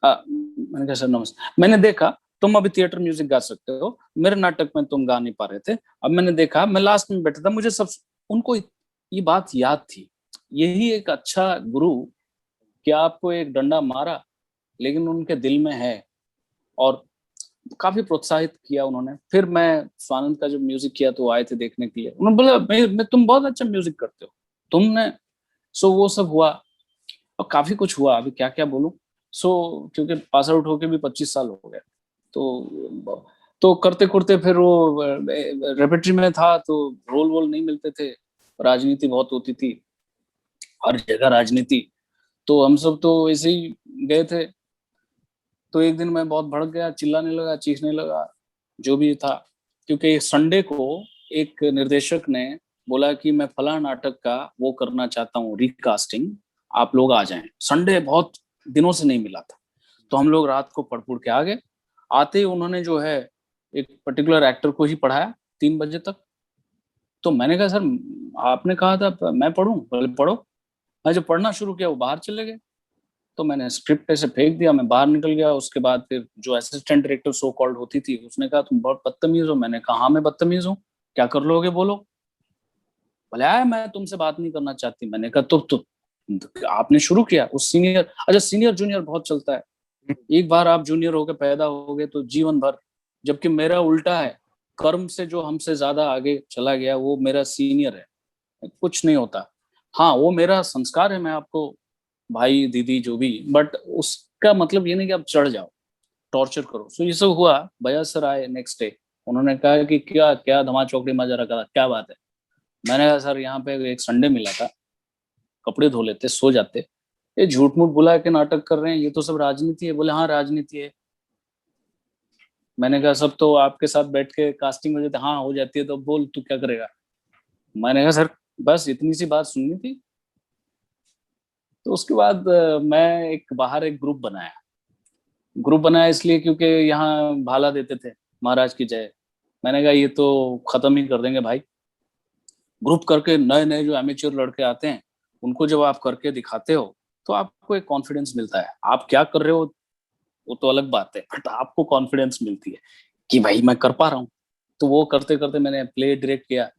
मैंने कहा सर नमस्ते। मैंने देखा तुम अभी थिएटर म्यूजिक गा सकते हो, मेरे नाटक में तुम गा नहीं पा रहे थे। अब मैंने देखा, मैं लास्ट में बैठा था, मुझे सब उनको ये बात याद थी। यही एक अच्छा गुरु कि आपको एक डंडा मारा लेकिन उनके दिल में है, और काफी प्रोत्साहित किया उन्होंने। फिर मैं स्वानंद का जब म्यूजिक किया तो वो आए थे देखने के लिए। उन्होंने बोला मैं तुम बहुत अच्छा म्यूजिक करते हो तुमने। सो वो सब हुआ और काफी कुछ हुआ, अभी क्या क्या बोलूं। सो क्योंकि पास आउट होके भी 25 साल हो गए। तो करते करते फिर वो रेपेट्री में था तो रोल वोल नहीं मिलते थे, राजनीति बहुत होती थी, हर जगह राजनीति। तो हम सब तो ऐसे ही गए थे। तो एक दिन मैं बहुत भड़क गया, चिल्लाने लगा, चीखने लगा, जो भी था। क्योंकि संडे को एक निर्देशक ने बोला कि मैं फला नाटक का वो करना चाहता हूँ रिकास्टिंग, आप लोग आ जाएं। संडे बहुत दिनों से नहीं मिला था। तो हम लोग रात को पढ़ पुढ़ के आ गए। आते ही उन्होंने जो है एक पर्टिकुलर एक्टर को ही पढ़ाया 3 बजे तक। तो मैंने कहा सर आपने कहा था मैं पढ़ूं, बोले पढ़ो। मैं जब पढ़ना शुरू किया वो बाहर चले गए। तो मैंने स्क्रिप्ट ऐसे फेंक दिया, मैं बाहर निकल गया। उसके बाद फिर जो असिस्टेंट डायरेक्टर सो कॉल्ड होती थी उसने कहा तुम बहुत बदतमीज हो। मैंने कहा हाँ मैं बदतमीज हूँ, क्या कर लोगे बोलो। बोले आया मैं तुमसे बात नहीं करना चाहती। मैंने कहा तो आपने शुरू किया उस सीनियर, अच्छा सीनियर जूनियर बहुत चलता है। एक बार आप जूनियर होकर पैदा हो गए तो जीवन भर। जबकि मेरा उल्टा है, कर्म से जो हमसे ज्यादा आगे चला गया वो मेरा सीनियर है, कुछ नहीं होता। हाँ वो मेरा संस्कार है, मैं आपको भाई दीदी जो भी, बट उसका मतलब ये नहीं कि आप चढ़ जाओ, टॉर्चर करो। सो ये सब हुआ। भैया सर आए नेक्स्ट डे, उन्होंने कहा कि क्या क्या धमा चौकड़ी मजा रखा था, क्या बात है। मैंने कहा सर यहाँ पे एक संडे मिला था, कपड़े धो लेते सो जाते, ये झूठ मूठ बुला के नाटक कर रहे हैं, ये तो सब राजनीति है। बोले हाँ राजनीति है। मैंने कहा सब तो आपके साथ बैठ के कास्टिंग हो जाती, हाँ हो जाती है, तो बोल तू क्या करेगा। मैंने कहा सर बस इतनी सी बात सुननी थी। तो उसके बाद मैं एक बाहर एक ग्रुप बनाया इसलिए क्योंकि यहाँ भाला देते थे महाराज की जय। मैंने कहा ये तो खत्म ही कर देंगे भाई। ग्रुप करके नए नए जो एमेच्योर लड़के आते हैं उनको जब आप करके दिखाते हो तो आपको एक कॉन्फिडेंस मिलता है। आप क्या कर रहे हो वो तो अलग बात है, बट आपको कॉन्फिडेंस मिलती है कि भाई मैं कर पा रहा हूँ। तो वो करते करते मैंने प्ले डायरेक्ट किया।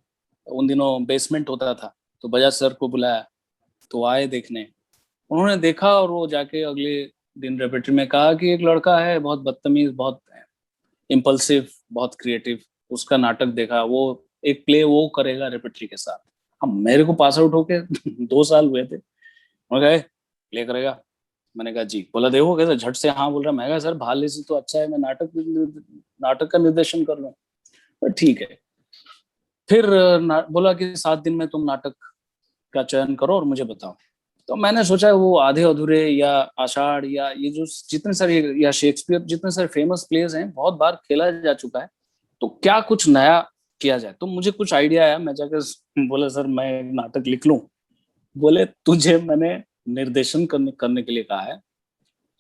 उन दिनों बेसमेंट होता था, तो बजाज सर को बुलाया, तो आए देखने। उन्होंने देखा और वो जाके अगले दिन रेपेट्री में कहा कि एक लड़का है बहुत बदतमीज, बहुत इम्पल्सिव, बहुत क्रिएटिव, उसका नाटक देखा, वो एक प्ले वो करेगा रेपेट्री के साथ। अब मेरे को पास आउट होके 2 साल हुए थे। मैं कहा प्ले करेगा। मैंने कहा जी। बोला देखो कैसे झट से हाँ बोल रहा। मैं कहा सर भाले से तो अच्छा है मैं नाटक का निर्देशन कर लूं, पर ठीक है। फिर बोला कि 7 दिन में तुम नाटक का चयन करो और मुझे बताओ। तो मैंने सोचा वो आधे अधूरे या आषाढ़ या ये जो जितने सारे या शेक्सपियर जितने सारे फेमस प्लेस हैं बहुत बार खेला जा चुका है, तो क्या कुछ नया किया जाए। तो मुझे कुछ आइडिया आया, मैं जाकर बोला सर मैं एक नाटक लिख लूं। बोले तुझे मैंने निर्देशन करने के लिए कहा है,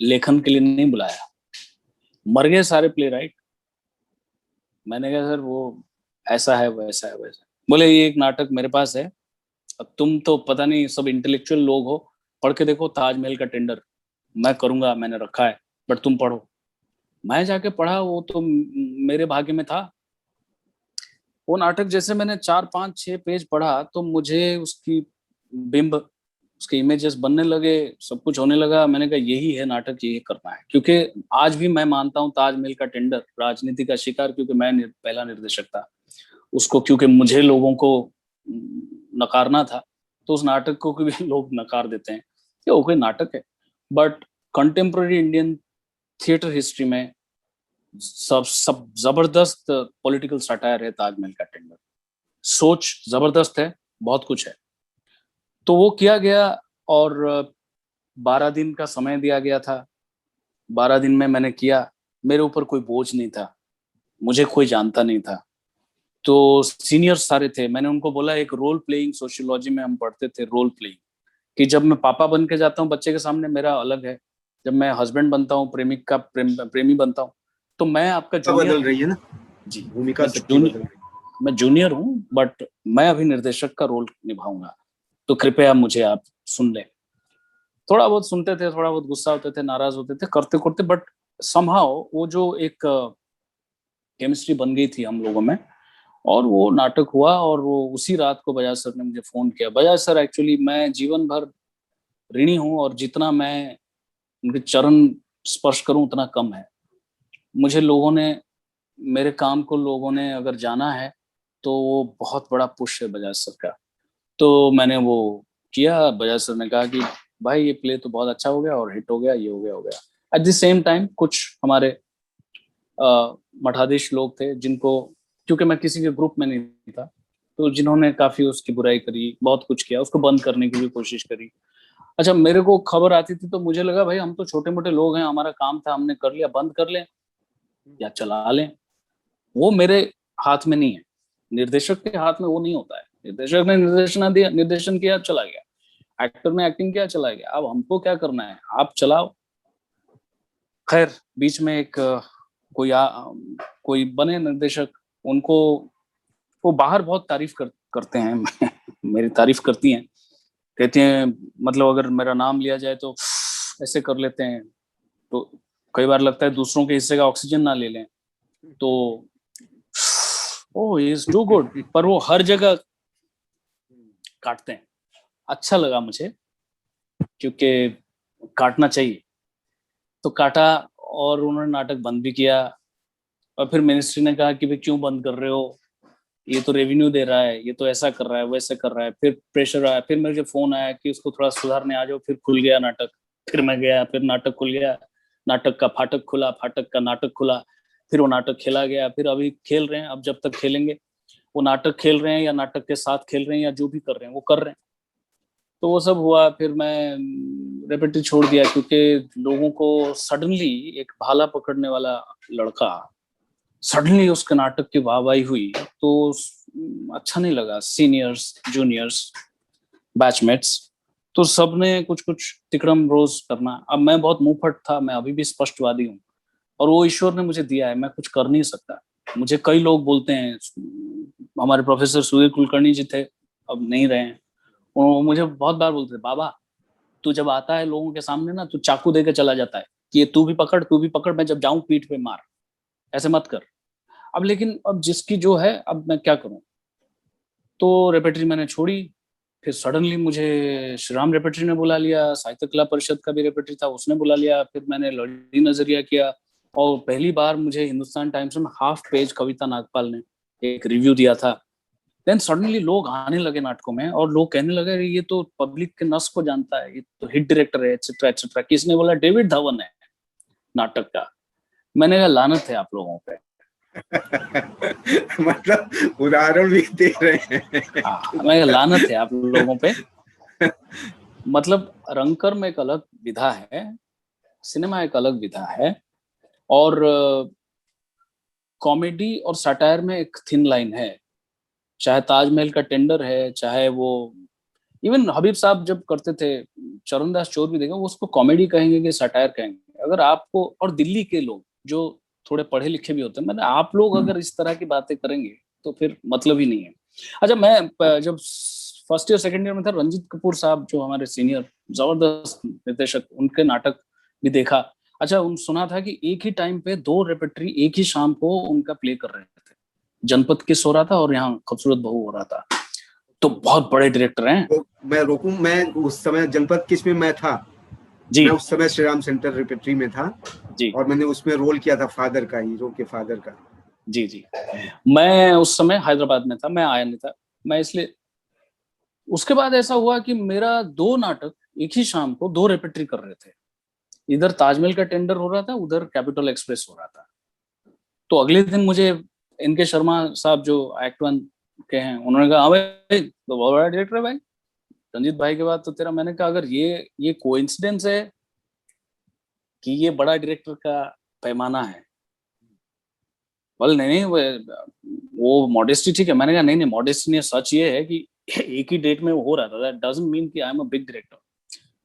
लेखन के लिए नहीं बुलाया। मर गए सारे प्ले राइट। मैंने कहा सर वो ऐसा है वैसा है वैसा। बोले ये एक नाटक मेरे पास है, अब तुम तो पता नहीं सब इंटेलेक्चुअल लोग हो, पढ़ के देखो ताजमहल का टेंडर, मैं करूंगा मैंने रखा है, बट तुम पढ़ो। मैं जाके पढ़ा, वो तो मेरे भाग्य में था। वो नाटक जैसे मैंने 4 5 6 पेज पढ़ा तो मुझे उसकी बिंब, उसके इमेजेस बनने लगे, सब कुछ होने लगा। मैंने कहा यही है नाटक, यही करना है। क्योंकि आज भी मैं मानता हूँ ताजमहल का टेंडर राजनीति का शिकार, क्योंकि मैं पहला निर्देशक था उसको, क्योंकि मुझे लोगों को नकारना था। तो उस नाटक को भी लोग नकार देते हैं कि वो कोई नाटक है। But contemporary Indian theatre history में सब सब जबरदस्त पॉलिटिकल सटायर है ताजमहल का टेंडर। सोच जबरदस्त है, बहुत कुछ है। तो वो किया गया और 12 दिन का समय दिया गया था। 12 दिन में मैंने किया। मेरे ऊपर कोई बोझ नहीं था, मुझे कोई जानता नहीं था। तो सीनियर्स सारे थे, मैंने उनको बोला एक रोल प्लेइंग, सोशियोलॉजी में हम पढ़ते थे रोल प्लेइंग, कि जब मैं पापा बन के जाता हूँ बच्चे के सामने मेरा अलग है, जब मैं हस्बैंड बनता हूँ, प्रेमी बनता हूँ, तो मैं आपका जूनियर बदल रही है ना, जी, भूमिका मैं सबकी बदल रही है। मैं जूनियर हूँ, बट मैं अभी निर्देशक का रोल निभाऊंगा, तो कृपया मुझे आप सुन लें। थोड़ा बहुत सुनते थे, थोड़ा बहुत गुस्सा होते थे, नाराज होते थे, करते करते, बट समहाउ वो जो एक केमिस्ट्री बन गई थी हम लोगों में, और वो नाटक हुआ। और वो उसी रात को बजाज सर ने मुझे फोन किया। बजाज सर एक्चुअली मैं जीवन भर ऋणी हूँ, और जितना मैं उनके चरण स्पर्श करूं उतना कम है। मुझे लोगों ने, मेरे काम को लोगों ने अगर जाना है तो वो बहुत बड़ा पुश है बजाज सर का। तो मैंने वो किया। बजाज सर ने कहा कि भाई ये प्ले तो बहुत अच्छा हो गया और हिट हो गया, ये हो गया, हो गया। एट द सेम टाइम कुछ हमारे मठाधीश लोग थे जिनको, क्योंकि मैं किसी के ग्रुप में नहीं था, तो जिन्होंने काफी उसकी बुराई करी, बहुत कुछ किया, उसको बंद करने की भी कोशिश करी। अच्छा, मेरे को खबर आती थी तो मुझे लगा भाई हम तो छोटे मोटे लोग हैं, हमारा काम था, हमने कर लिया, बंद कर लें या चला लें, वो मेरे हाथ में नहीं है। निर्देशक के हाथ में वो नहीं होता है। निर्देशक ने निर्देशन किया, चला गया। एक्टर ने एक्टिंग किया, चला गया। अब हमको क्या करना है, आप चलाओ। खैर, बीच में एक कोई बने निर्देशक, उनको वो बाहर बहुत तारीफ करते हैं मेरी तारीफ करती हैं, कहती हैं, मतलब अगर मेरा नाम लिया जाए तो ऐसे कर लेते हैं, तो कई बार लगता है दूसरों के हिस्से का ऑक्सीजन ना ले लें, तो ओह इज टू गुड, पर वो हर जगह काटते हैं। अच्छा लगा मुझे, क्योंकि काटना चाहिए, तो काटा। और उन्होंने नाटक बंद भी किया। और फिर मिनिस्ट्री ने कहा कि भाई क्यों बंद कर रहे हो, ये तो रेवेन्यू दे रहा है, ये तो ऐसा कर रहा है, वैसे कर रहा है। फिर प्रेशर आया, फिर मुझे फोन आया कि उसको थोड़ा सुधारने आ जाओ। फिर खुल गया नाटक, फिर मैं गया, फिर नाटक खुल गया, नाटक का फाटक खुला, फाटक का नाटक खुला, फिर वो नाटक खेला गया। फिर अभी खेल रहे हैं, अब जब तक खेलेंगे, वो नाटक खेल रहे हैं या नाटक के साथ खेल रहे हैं या जो भी कर रहे हैं वो कर रहे हैं। तो वो सब हुआ। फिर मैं रेपेटरी छोड़ दिया, क्योंकि लोगों को सडनली, एक भाला पकड़ने वाला लड़का, सडनली उसके नाटक की वाहवाही हुई, तो अच्छा नहीं लगा। सीनियर्स, जूनियर्स, बैचमेट्स, तो सबने कुछ कुछ तिकड़म रोज करना। अब मैं बहुत मुंहफट था, मैं अभी भी स्पष्टवादी हूँ, और वो ईश्वर ने मुझे दिया है, मैं कुछ कर नहीं सकता। मुझे कई लोग बोलते हैं, हमारे प्रोफेसर सूर्य कुलकर्णी जी थे, अब नहीं रहे हैं, वो मुझे बहुत बार बोलते थे, बाबा तू जब आता है लोगों के सामने ना, तू चाकू दे के चला जाता है कि ये तू भी पकड़, तू भी पकड़, मैं जब जाऊं पीठ पे मार, ऐसे मत कर। अब लेकिन अब जिसकी जो है, अब मैं क्या करूं। तो रेपेटरी मैंने छोड़ी। फिर सडनली मुझे श्री राम रेपेटरी ने बुला लिया, साहित्य कला परिषद का भी रेपेटरी था, उसने बुला लिया। फिर मैंने लड़ी नजरिया किया, और पहली बार मुझे हिंदुस्तान टाइम्स में हाफ पेज कविता नागपाल ने एक रिव्यू दिया था। देन सडनली लोग आने लगे नाटकों में, और लोग कहने लगे ये तो पब्लिक के नस को जानता है, ये तो हिट डायरेक्टर है, एक्सेट्रा एक्सेट्रा। किसने बोला? डेविड धवन है नाटक का। मैंने कहा लानत है आप लोगों पे। मतलब उदाहरण भी दे रहे हैं। हाँ, मैं लानत है आप लोगों पे। मतलब रंगकर्म एक अलग विधा है, सिनेमा एक अलग विधा है, और कॉमेडी और सटायर में एक थिन लाइन है। चाहे ताजमहल का टेंडर है, चाहे वो इवन हबीब साहब जब करते थे, चरणदास चोर भी देखा, वो उसको कॉमेडी कहेंगे कि सटायर कहेंगे। अगर आपको, और दिल्ली के लोग जो थोड़े पढ़े लिखे भी होते हैं, मतलब आप लोग अगर इस तरह की बातें करेंगे तो फिर मतलब ही नहीं है। अच्छा, मैं जब फर्स्ट ईयर सेकंड ईयर में था, रंजीत कपूर साहब जो हमारे सीनियर जबरदस्त निर्देशक, उनके नाटक भी देखा। अच्छा, उन सुना था कि एक ही टाइम पे दो रेपेटरी एक ही शाम को उनका प्ले कर रहे थे। जनपद किस हो रहा था और यहाँ खूबसूरत बहू हो रहा था। तो बहुत बड़े डायरेक्टर हैं। तो मैं रोकूं, मैं उस समय जनपद किस में मैं था, जी मैं उस समय श्री राम सेंटर रिपेटरी में था, जी और मैंने उसमें रोल किया था फादर का, हीरो के फादर का। जी जी। मैं उस समय हैदराबाद में था, मैं आया नहीं था, मैं इसलिए। उसके बाद ऐसा हुआ कि मेरा दो नाटक एक ही शाम को दो रेपेटरी कर रहे थे। इधर ताजमहल का टेंडर हो रहा था, उधर कैपिटल एक्सप्रेस हो रहा था। तो अगले दिन मुझे इनके शर्मा साहब जो एक्ट वन के हैं, उन्होंने कहा हाँ भाई तो बहुत बड़ा डायरेक्टर है भाई, रंजीत भाई के बाद तो तेरा। मैंने कहा अगर ये कोइंसिडेंस है कि ये बड़ा डायरेक्टर का पैमाना है, बोले नहीं नहीं, वो मॉडेस्टी ठीक है। मैंने कहा नहीं नहीं, मॉडेस्टी नहीं, सच ये है कि एक ही डेट में वो हो रहा था, दैट डजंट मीन कि I am a big director.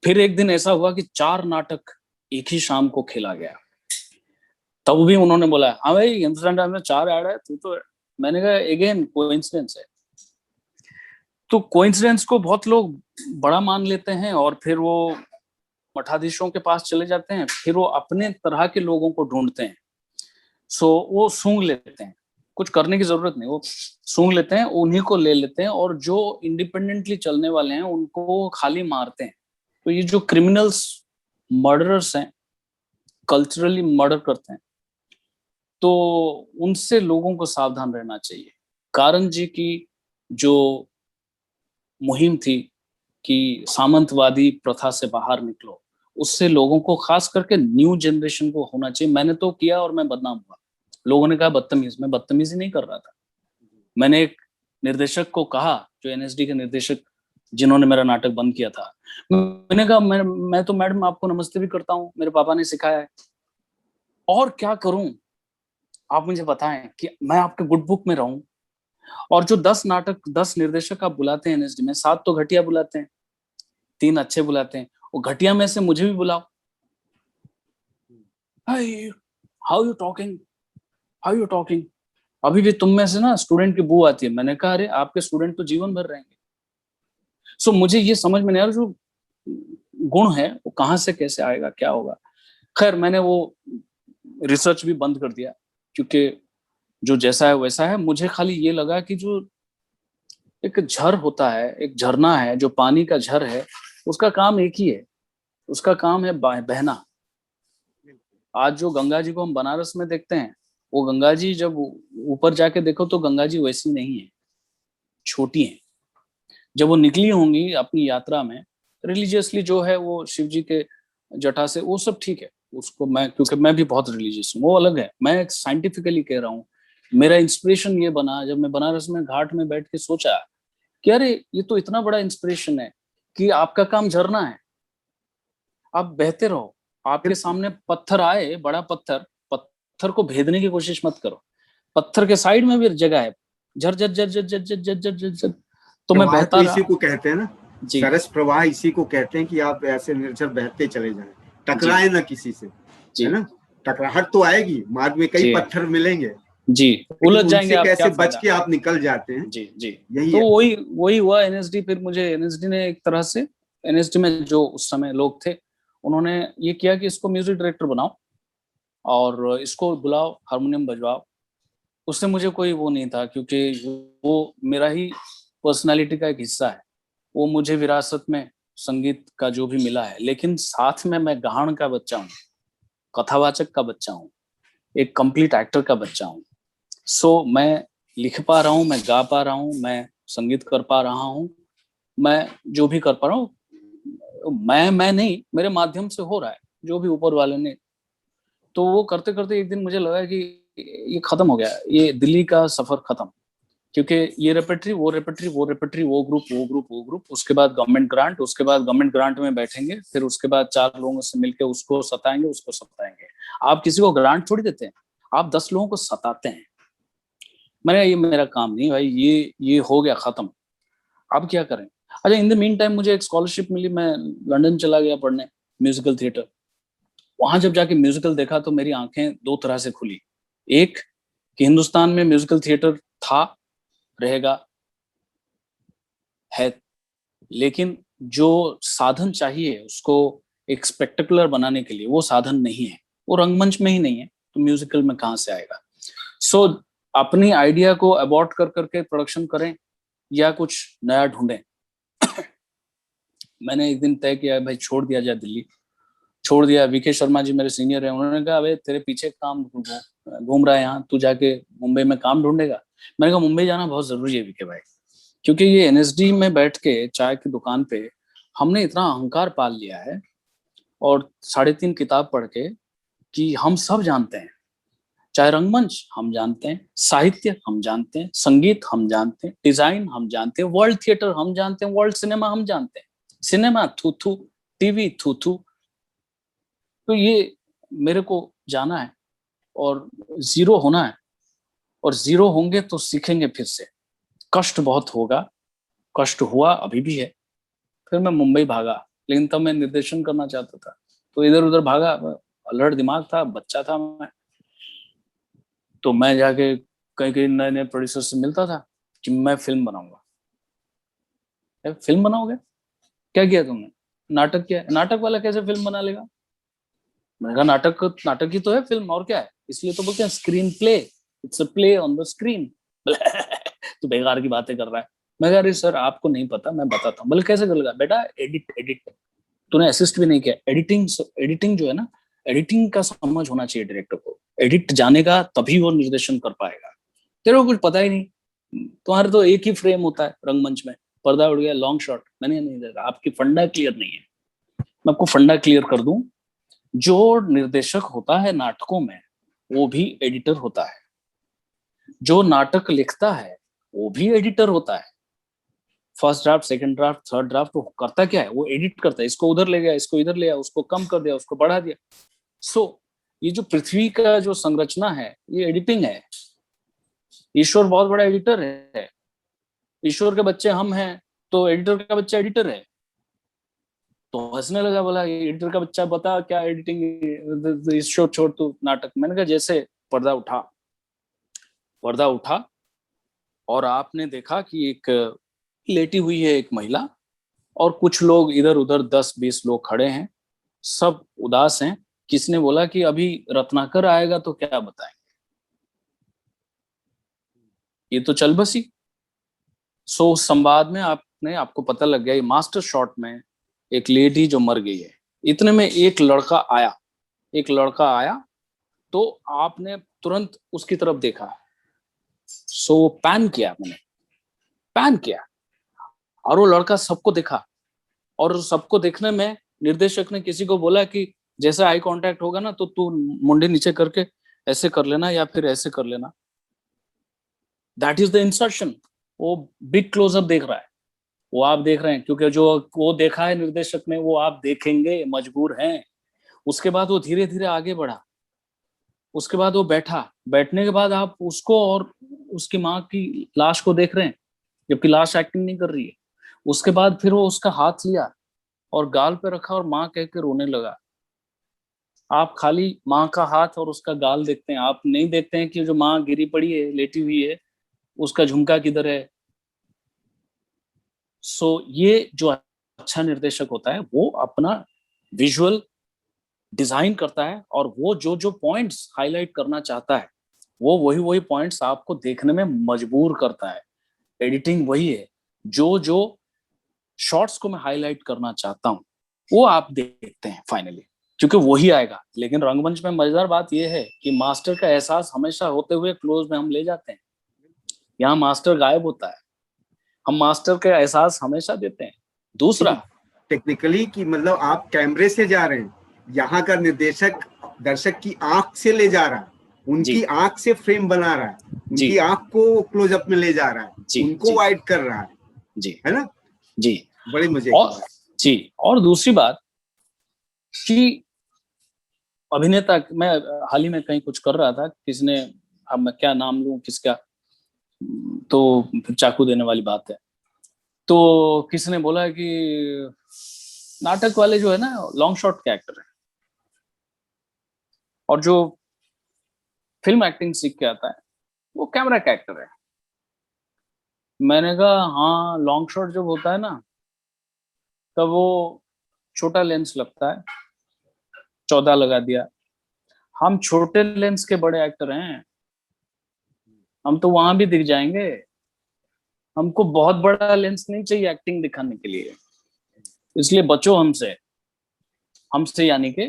फिर एक दिन ऐसा हुआ कि 4 नाटक एक ही शाम को खेला गया। तब भी उन्होंने बोला हाँ भाई हिंदुस्तान टाइम्स में 4 ऐड है तू तो। मैंने कहा अगेन कोइंसिडेंस है। तो कोइंसिडेंस को बहुत लोग बड़ा मान लेते हैं और फिर वो मठाधीशों के पास चले जाते हैं, फिर वो अपने तरह के लोगों को ढूंढते हैं। सो वो सूंघ लेते हैं, कुछ करने की जरूरत नहीं, वो सूंघ लेते हैं, उन्हीं को ले लेते हैं और जो इंडिपेंडेंटली चलने वाले हैं उनको खाली मारते हैं। तो ये जो क्रिमिनल्स मर्डरर्स हैं, कल्चरली मर्डर करते हैं, तो उनसे लोगों को सावधान रहना चाहिए। कारण जी की जो मुहिम थी कि सामंतवादी प्रथा से बाहर निकलो, उससे लोगों को, खास करके न्यू जनरेशन को होना चाहिए। मैंने तो किया और मैं बदनाम हुआ। लोगों ने कहा बदतमीज, मैं बदतमीजी नहीं कर रहा था। मैंने एक निर्देशक को कहा, जो एनएसडी के निर्देशक जिन्होंने मेरा नाटक बंद किया था, मैंने कहा मैं तो मैडम आपको नमस्ते भी करता हूँ, मेरे पापा ने सिखाया है, और क्या करूं आप मुझे बताएं कि मैं आपके गुड बुक में रहूं। और जो 10 निर्देशक आप बुलाते हैं एनएसडी में, 7 तो घटिया बुलाते हैं, 3 अच्छे बुलाते हैं। वो घटिया में से मुझे भी बुलाओ। How you talking, how you talking, अभी भी तुम में से ना स्टूडेंट की बू आती है। मैंने कहा अरे आपके स्टूडेंट तो जीवन भर रहेंगे। सो मुझे ये समझ में नहीं आ रहा जो गुण है वो कहाँ से कैसे आएगा, क्या होगा। खैर मैंने वो रिसर्च भी बंद कर दिया, क्योंकि जो जैसा है वैसा है। मुझे खाली ये लगा कि जो एक झर होता है, एक झरना है, जो पानी का झर है, उसका काम एक ही है, उसका काम है बहना। आज जो गंगा जी को हम बनारस में देखते हैं, वो गंगा जी जब ऊपर जाके देखो तो गंगा जी वैसी नहीं है, छोटी है। जब वो निकली होंगी अपनी यात्रा में, रिलीजियसली जो है वो शिव जी के जटा से, वो सब ठीक है। उसको मैं, क्योंकि मैं भी बहुत रिलीजियस हूँ, वो अलग है। मैं साइंटिफिकली कह रहा हूँ, मेरा इंस्पिरेशन ये बना जब मैं बनारस में घाट में बैठ के सोचा कि अरे ये तो इतना बड़ा इंस्पिरेशन है कि आपका काम झरना है, आप बहते रहो। आपके सामने पत्थर आए, बड़ा पत्थर, पत्थर को भेदने की कोशिश मत करो। पत्थर के साइड में भी जगह है, झर झर झर झर झर झर झर झर झर झर। तो मैं बहता तो रहा। इसी को कहते हैं ना, जी सरस प्रवाह इसी को कहते हैं कि आप ऐसे निर्झर बहते चले जाएं, टकराए ना किसी से, जी है ना। टकराहट तो आएगी, मार्ग में कई जी पत्थर मिलेंगे, जी, लेकिन उलझ जाएंगे उनसे आप, क्या कैसे बच फायदा। के आप निकल जाते हैं, जी जी। यही तो है। वही वही हुआ एनएसडी। फिर मुझे एनएसडी ने एक तरह से, एनएसडी में जो उस समय लोग थे, उन्होंने ये किया कि इसको म्यूजिक डायरेक्टर बनाओ और इसको बुलाओ, हारमोनियम बजवाओ। उससे मुझे कोई वो नहीं था, क्योंकि वो मेरा ही पर्सनालिटी का एक हिस्सा है। वो मुझे विरासत में संगीत का जो भी मिला है, लेकिन साथ में मैं गाहन का बच्चा हूँ, कथावाचक का बच्चा हूँ, एक कंप्लीट एक्टर का बच्चा हूँ। सो मैं लिख पा रहा हूँ, मैं गा पा रहा हूँ, मैं संगीत कर पा रहा हूँ, मैं जो भी कर पा रहा हूँ, मैं नहीं, मेरे माध्यम से हो रहा है जो भी ऊपर वाले ने। तो वो करते करते एक दिन मुझे लगा कि ये खत्म हो गया, ये दिल्ली का सफर खत्म। क्योंकि ये रेपेट्री, वो रेपेट्री, वो रेपेट्री, वो ग्रुप, वो ग्रुप, वो ग्रुप, उसके बाद गवर्नमेंट ग्रांट, उसके बाद गवर्नमेंट ग्रांट में बैठेंगे, फिर उसके बाद 4 लोगों से मिलकर उसको सताएंगे, उसको सताएंगे। आप किसी को ग्रांट थोड़ी देते हैं, आप 10 लोगों को सताते हैं। मैंने, ये मेरा काम नहीं भाई, ये हो गया खत्म, अब क्या करें। अच्छा, इन द मीन टाइम मुझे एक स्कॉलरशिप मिली, मैं लंदन चला गया पढ़ने, म्यूजिकल थिएटर। वहां जब जाके म्यूजिकल देखा तो मेरी आंखें 2 तरह से खुली। एक, कि हिंदुस्तान में म्यूजिकल थिएटर था, रहेगा, है, लेकिन जो साधन चाहिए उसको एक स्पेक्टेकुलर बनाने के लिए, वो साधन नहीं है। वो रंगमंच में ही नहीं है, तो म्यूजिकल में कहाँ से आएगा। सो अपनी आइडिया को अबॉर्ट कर करके प्रोडक्शन करें या कुछ नया ढूंढें। मैंने एक दिन तय किया, भाई छोड़ दिया जाए दिल्ली, छोड़ दिया। वीके शर्मा जी मेरे सीनियर हैं, उन्होंने कहा अबे तेरे पीछे काम घूम रहा है यहाँ, तू जाके मुंबई में काम ढूंढेगा। मैंने कहा मुंबई जाना बहुत जरूरी है वीके भाई, क्योंकि ये एनएसडी में बैठ के चाय की दुकान पे हमने इतना अहंकार पाल लिया है, और 3.5 किताब पढ़ के, कि हम सब जानते हैं, चाहे रंगमंच हम जानते हैं, साहित्य हम जानते हैं, संगीत हम जानते हैं, डिजाइन हम जानते हैं, वर्ल्ड थिएटर हम जानते हैं, वर्ल्ड सिनेमा हम जानते हैं, सिनेमा थू थू, टीवी थू थू। तो ये मेरे को जाना है और जीरो होना है। और जीरो होंगे तो सीखेंगे फिर से। कष्ट बहुत होगा, कष्ट हुआ, अभी भी है। फिर मैं मुंबई भागा, लेकिन तब मैं निर्देशन करना चाहता था, तो इधर उधर भागा, अलर्ट दिमाग था, बच्चा था मैं। तो मैं जाके कहीं कहीं नए नए प्रोड्यूसर से मिलता था कि मैं फिल्म बनाऊंगा। फिल्म बनाओगे? क्या किया तुमने? नाटक किया। नाटक वाला कैसे फिल्म बना लेगा? मैंने कहा नाटक ही तो है फिल्म, और क्या है? इसलिए तो बोलते हैं screen play, it's a play on the screen. तो बेकार की बातें कर रहा है। मैं कह रही सर आपको नहीं पता, मैं बताता हूँ। बोले कैसे कर लेगा? बेटा एडिट तूने असिस्ट भी नहीं किया। एडिटिंग जो है ना, एडिटिंग का समझ होना चाहिए डायरेक्टर को। एडिट जानेगा तभी वो निर्देशन कर पाएगा। तेरे को कुछ पता ही नहीं, तुम्हारे तो एक ही फ्रेम होता है रंगमंच में, पर्दा उड़ गया, लॉन्ग शॉट। मैंने नहीं, आपकी फंडा क्लियर नहीं है। मैं आपको फंडा क्लियर कर दूं, जो निर्देशक होता है नाटकों में वो भी एडिटर होता है, जो नाटक लिखता है वो भी एडिटर होता है। First draft, second draft, third draft, वो करता क्या है? वो एडिट करता है। इसको उधर ले गया, इसको इधर ले गया, उसको कम कर दिया, उसको बढ़ा दिया। सो ये जो पृथ्वी का जो संरचना है, ये एडिटिंग है। ईश्वर बहुत बड़ा एडिटर है। ईश्वर के बच्चे हम हैं, तो एडिटर का बच्चा एडिटर है। तो हंसने लगा, बोला एडिटर का बच्चा बता क्या एडिटिंग, ईश्वर छोड़ तू नाटक। मैंने कहा जैसे पर्दा उठा और आपने देखा कि एक लेटी हुई है एक महिला, और कुछ लोग इधर उधर 10-20 लोग खड़े हैं, सब उदास हैं। किसने बोला कि अभी रत्नाकर आएगा तो क्या बताएंगे? ये तो चल बसी। सो उस संवाद में आपको पता लग गया, मास्टर शॉट में एक लेडी जो मर गई है। इतने में एक लड़का आया, तो आपने तुरंत उसकी तरफ देखा। सो पैन किया और वो लड़का सबको देखा, और सबको देखने में निर्देशक ने किसी को बोला कि जैसा आई कांटेक्ट होगा ना, तो तू मुंडे नीचे करके ऐसे कर लेना या फिर ऐसे कर लेना। That is the insertion. वो बिग क्लोजअप देख रहा है, वो आप देख रहे हैं, क्योंकि जो वो देखा है निर्देशक ने वो आप देखेंगे, मजबूर हैं। उसके बाद वो धीरे धीरे आगे बढ़ा, उसके बाद वो बैठने के बाद आप उसको और उसकी माँ की लाश को देख रहे हैं, जबकि लाश एक्टिंग नहीं कर रही है। उसके बाद फिर वो उसका हाथ लिया और गाल पे रखा और माँ कह के रोने लगा। आप खाली माँ का हाथ और उसका गाल देखते हैं, आप नहीं देखते हैं कि जो माँ गिरी पड़ी है, लेटी हुई है, उसका झुमका किधर है। सो ये जो अच्छा निर्देशक होता है वो अपना विजुअल डिजाइन करता है, और वो जो जो पॉइंट्स हाईलाइट करना चाहता है वो वही पॉइंट्स आपको देखने में मजबूर करता है। एडिटिंग वही है, जो जो शॉर्ट्स को मैं हाईलाइट करना चाहता हूँ वो आप देखते हैं फाइनली, क्योंकि वही आएगा। लेकिन रंगमंच में मजेदार बात यह है कि मास्टर का एहसास हमेशा होते हुए क्लोज में हम ले जाते हैं। यहाँ मास्टर गायब होता है, हम मास्टर का एहसास हमेशा देते हैं। दूसरा टेक्निकली कि मतलब आप कैमरे से जा रहे हैं, यहाँ का निर्देशक दर्शक की आंख से ले जा रहा है, उनकी आंख से फ्रेम बना रहा है, उनकी आंख को क्लोजअप में ले जा रहा है, उनको वाइड कर रहा है, है ना जी? बड़े मजे की बात जी। और दूसरी बात कि अभिनेता, मैं हाल ही में कहीं कुछ कर रहा था, किसने, अब मैं क्या नाम लूं किसका, तो फिर चाकू देने वाली बात है। तो किसने बोला कि नाटक वाले जो है ना लॉन्ग शॉट के एक्टर है, और जो फिल्म एक्टिंग सीख के आता है वो कैमरा का एक्टर है। मैंने कहा हाँ, लॉन्ग शॉट जब होता है ना तब वो छोटा लेंस लगता है, 14 लगा दिया। हम छोटे लेंस के बड़े एक्टर हैं, हम तो वहां भी दिख जाएंगे। हमको बहुत बड़ा लेंस नहीं चाहिए एक्टिंग दिखाने के लिए, इसलिए बचो हमसे। हमसे यानी कि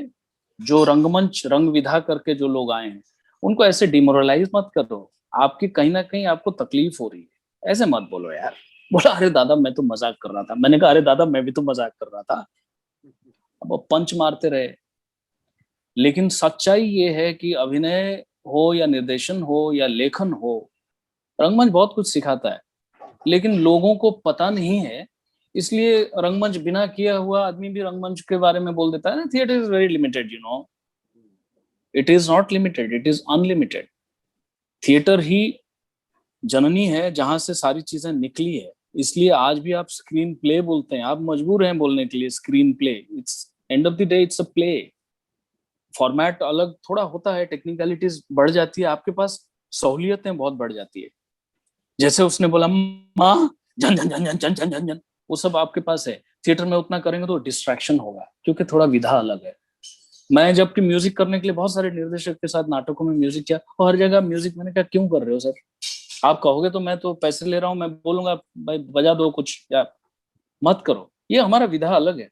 जो रंगमंच रंग विधा करके जो लोग आए हैं उनको ऐसे डिमोरलाइज मत करो। आपकी कहीं ना कहीं आपको तकलीफ हो रही है, ऐसे मत बोलो यार। बोला अरे दादा मैं तो मजाक कर रहा था। मैंने कहा अरे दादा मैं भी तो मजाक कर रहा था। अब वो पंच मारते रहे। लेकिन सच्चाई ये है कि अभिनय हो या निर्देशन हो या लेखन हो, रंगमंच बहुत कुछ सिखाता है, लेकिन लोगों को पता नहीं है। इसलिए रंगमंच बिना किया हुआ आदमी भी रंगमंच के बारे में बोल देता है ना, theatre is very limited, you know. It is not limited, it is unlimited. Theatre ही जननी है जहां से सारी चीजें निकली है, इसलिए आज भी आप स्क्रीन प्ले बोलते हैं, आप मजबूर हैं बोलने के लिए screen play. It's end of the day it's a play. Format अलग थोड़ा होता है, टेक्निकलिटीज बढ़ जाती है, आपके पास सहूलियतें बहुत बढ़ जाती है। जैसे उसने बोला माँ झन झन झन झन झन झन झन झन, वो सब आपके पास है। थिएटर में उतना करेंगे तो डिस्ट्रैक्शन होगा, क्योंकि थोड़ा विधा अलग है। मैं जबकि म्यूजिक करने के लिए बहुत सारे निर्देशक के साथ नाटकों में म्यूजिक किया, और हर जगह म्यूजिक, मैंने कहा क्यों कर रहे हो सर, आप कहोगे तो मैं तो पैसे ले रहा हूँ, मैं बोलूंगा भाई बजा दो कुछ, या मत करो। ये हमारा विधा अलग है।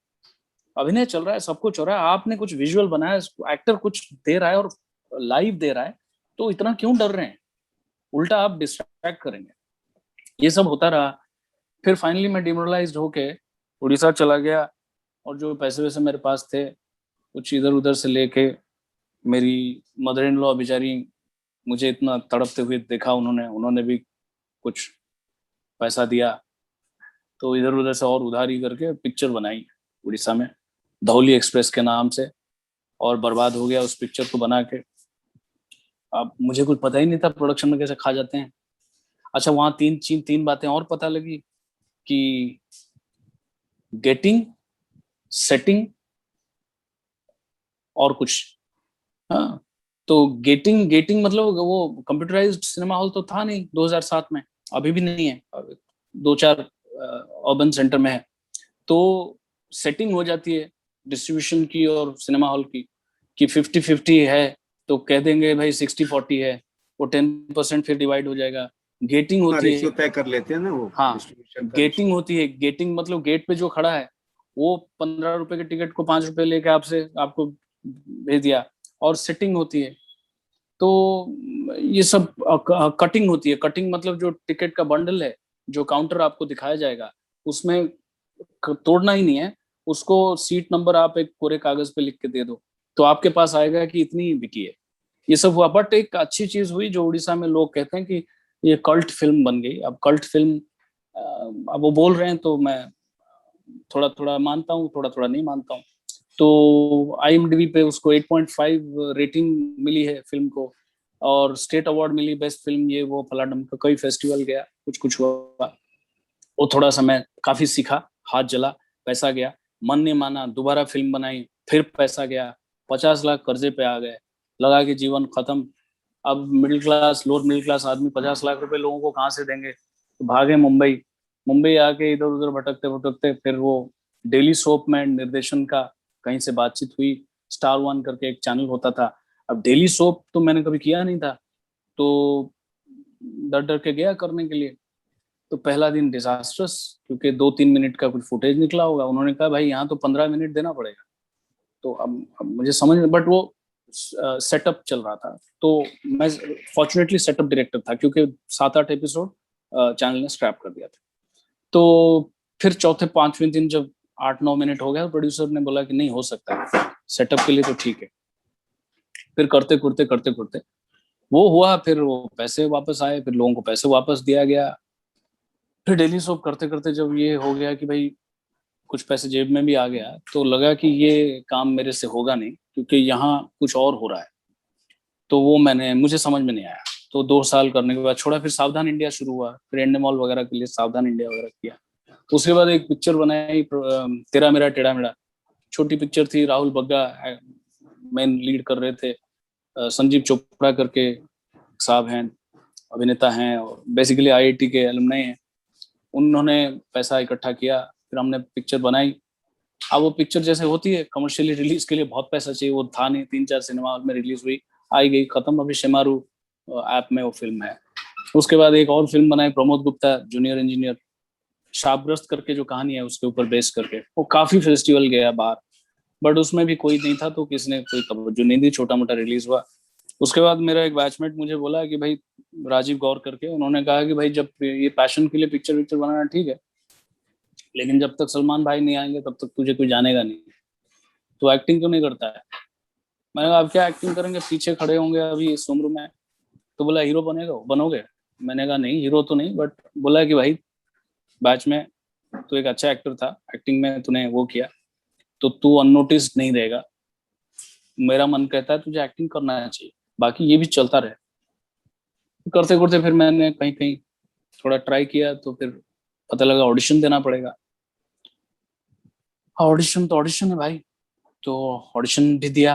अभिनय चल रहा है, सब कुछ हो रहा है, आपने कुछ विजुअल बनाया, एक्टर कुछ दे रहा है और लाइव दे रहा है, तो इतना क्यों डर रहे हैं, उल्टा आप डिस्ट्रैक्ट करेंगे। ये सब होता रहा। फिर फाइनली मैं डिमोरलाइज्ड होके उड़ीसा चला गया, और जो पैसे वैसे मेरे पास थे कुछ इधर उधर से लेके, मेरी मदर इन लॉ बेचारी, मुझे इतना तड़पते हुए देखा उन्होंने, उन्होंने भी कुछ पैसा दिया, तो इधर उधर से और उधारी करके पिक्चर बनाई उड़ीसा में, धौली एक्सप्रेस के नाम से, और बर्बाद हो गया उस पिक्चर को बना के। अब मुझे कुछ पता ही नहीं था प्रोडक्शन में कैसे खा जाते हैं। अच्छा, वहां तीन बातें और पता लगी कि गेटिंग, सेटिंग और कुछ। हाँ, तो गेटिंग गेटिंग मतलब वो कंप्यूटराइज्ड सिनेमा हॉल तो था नहीं 2007 में, अभी भी नहीं है, 2-4 अर्बन सेंटर में है। तो सेटिंग हो जाती है डिस्ट्रीब्यूशन की और सिनेमा हॉल की, कि 50-50 है, तो कह देंगे भाई 60-40 है, वो 10% फिर डिवाइड हो जाएगा। गेटिंग होती रेशियो है, तय कर लेते हैं ना वो, हाँ डिस्ट्रीब्यूशन का गेटिंग होती है। गेटिंग मतलब गेट पे जो खड़ा है वो 15 रुपए के टिकट को 5 रुपए लेके आपको भेज दिया। और सेटिंग होती है, तो ये सब कटिंग होती है। कटिंग मतलब जो टिकट का बंडल है, जो काउंटर आपको दिखाया जाएगा, उसमें तोड़ना ही नहीं है उसको, सीट नंबर आप एक कोरे कागज पे लिख के दे दो, तो आपके पास आएगा कि इतनी बिकी है। ये सब हुआ, बट एक अच्छी चीज हुई जो उड़ीसा में लोग कहते हैं कि ये कल्ट फिल्म बन गई। अब कल्ट फिल्म, अब वो बोल रहे हैं तो मैं थोड़ा थोड़ा मानता हूँ, थोड़ा थोड़ा नहीं मानता हूँ। तो IMDb पे उसको 8.5 रेटिंग मिली है फिल्म को, और स्टेट अवार्ड मिली बेस्ट फिल्म, ये वो फलाडम का, कई फेस्टिवल गया, कुछ कुछ हुआ। वो थोड़ा सा मैं काफी सीखा, हाथ जला, पैसा गया, मन नहीं माना, दोबारा फिल्म बनाई, फिर पैसा गया, 50 लाख कर्जे पे आ गए, लगा कि जीवन खत्म। अब middle class, lower middle class आदमी 50 लाख रुपए लोगों को कहाँ से देंगे, तो भागे मुंबई। मुंबई आके इधर उधर भटकते भटकते फिर वो डेली सोप में निर्देशन का कहीं से बातचीत हुई। स्टार वन करके एक चैनल होता था। अब डेली सोप तो मैंने कभी किया नहीं था, तो डर डर के गया करने के लिए। तो पहला दिन डिजास्टर्स, क्योंकि 2-3 मिनट का कुछ फुटेज निकला होगा, उन्होंने कहा भाई यहाँ तो 15 मिनट देना पड़ेगा। तो अब मुझे समझ में, बट वो सेटअप चल रहा था, तो मैं फॉर्चुनेटली सेटअप डायरेक्टर था, क्योंकि 7-8 एपिसोड चैनल ने स्क्रैप कर दिया था। तो फिर चौथे 5वें दिन जब 8-9 मिनट हो गया, प्रोड्यूसर ने बोला कि नहीं हो सकता है, सेटअप के लिए तो ठीक है। फिर करते करते करते करते वो हुआ, फिर वो पैसे वापस आए, फिर लोगों को पैसे वापस दिया गया। फिर डेली सोप करते करते जब ये हो गया कि भाई कुछ पैसे जेब में भी आ गया, तो लगा कि ये काम मेरे से होगा नहीं, क्योंकि यहाँ कुछ और हो रहा है। तो वो मुझे समझ में नहीं आया, तो 2 साल करने के बाद छोड़ा। फिर सावधान इंडिया शुरू हुआ, फिर एंडेमॉल वगैरह के लिए सावधान इंडिया वगैरह किया। उसके बाद एक पिक्चर बनाई, तेरा मेरा टेढ़ा मेढ़ा, छोटी पिक्चर थी, राहुल बग्गा मेन लीड कर रहे थे। संजीव चोपड़ा करके साहब हैं, अभिनेता हैं, और बेसिकली IIT के एलुमनाई हैं। उन्होंने पैसा इकट्ठा किया, फिर हमने पिक्चर बनाई। अब वो पिक्चर जैसे होती है कमर्शियली रिलीज के लिए बहुत पैसा चाहिए, वो था नहीं। 3-4 सिनेमा हॉल में रिलीज हुई, आई गई, खत्म। अभी शेमारू ऐप में वो फिल्म है। उसके बाद एक और फिल्म बनाई प्रमोद गुप्ता, जूनियर इंजीनियर, शापग्रस्त करके जो कहानी है उसके ऊपर बेस करके, वो काफी फेस्टिवल गया बाहर, बट उसमें भी कोई नहीं था, तो किसने कोई तवज्जो नहीं दी, छोटा मोटा रिलीज हुआ। उसके बाद मेरा एक बैचमेट मुझे बोला कि भाई, राजीव गौर करके, उन्होंने कहा कि भाई जब ये पैशन के लिए पिक्चर विक्चर बनाना ठीक है, लेकिन जब तक सलमान भाई नहीं आएंगे तब तक तुझे कोई जानेगा नहीं, तो एक्टिंग क्यों नहीं करता है। मैंने कहा अब क्या एक्टिंग करेंगे, पीछे खड़े होंगे अभी इस उम्र में। तो बोला हीरो बनेगा, बनोगे। मैंने कहा नहीं, हीरो तो नहीं, बट बोला कि भाई बैच में तू एक अच्छा एक्टर था, एक्टिंग में तूने वो किया, तो तू अननोटिस नहीं रहेगा। मेरा मन कहता है तुझे एक्टिंग करना चाहिए, बाकी ये भी चलता रहे। करते करते फिर मैंने कहीं कहीं थोड़ा ट्राई किया, तो फिर पता लगा ऑडिशन देना पड़ेगा। ऑडिशन तो ऑडिशन है भाई, तो ऑडिशन भी दिया।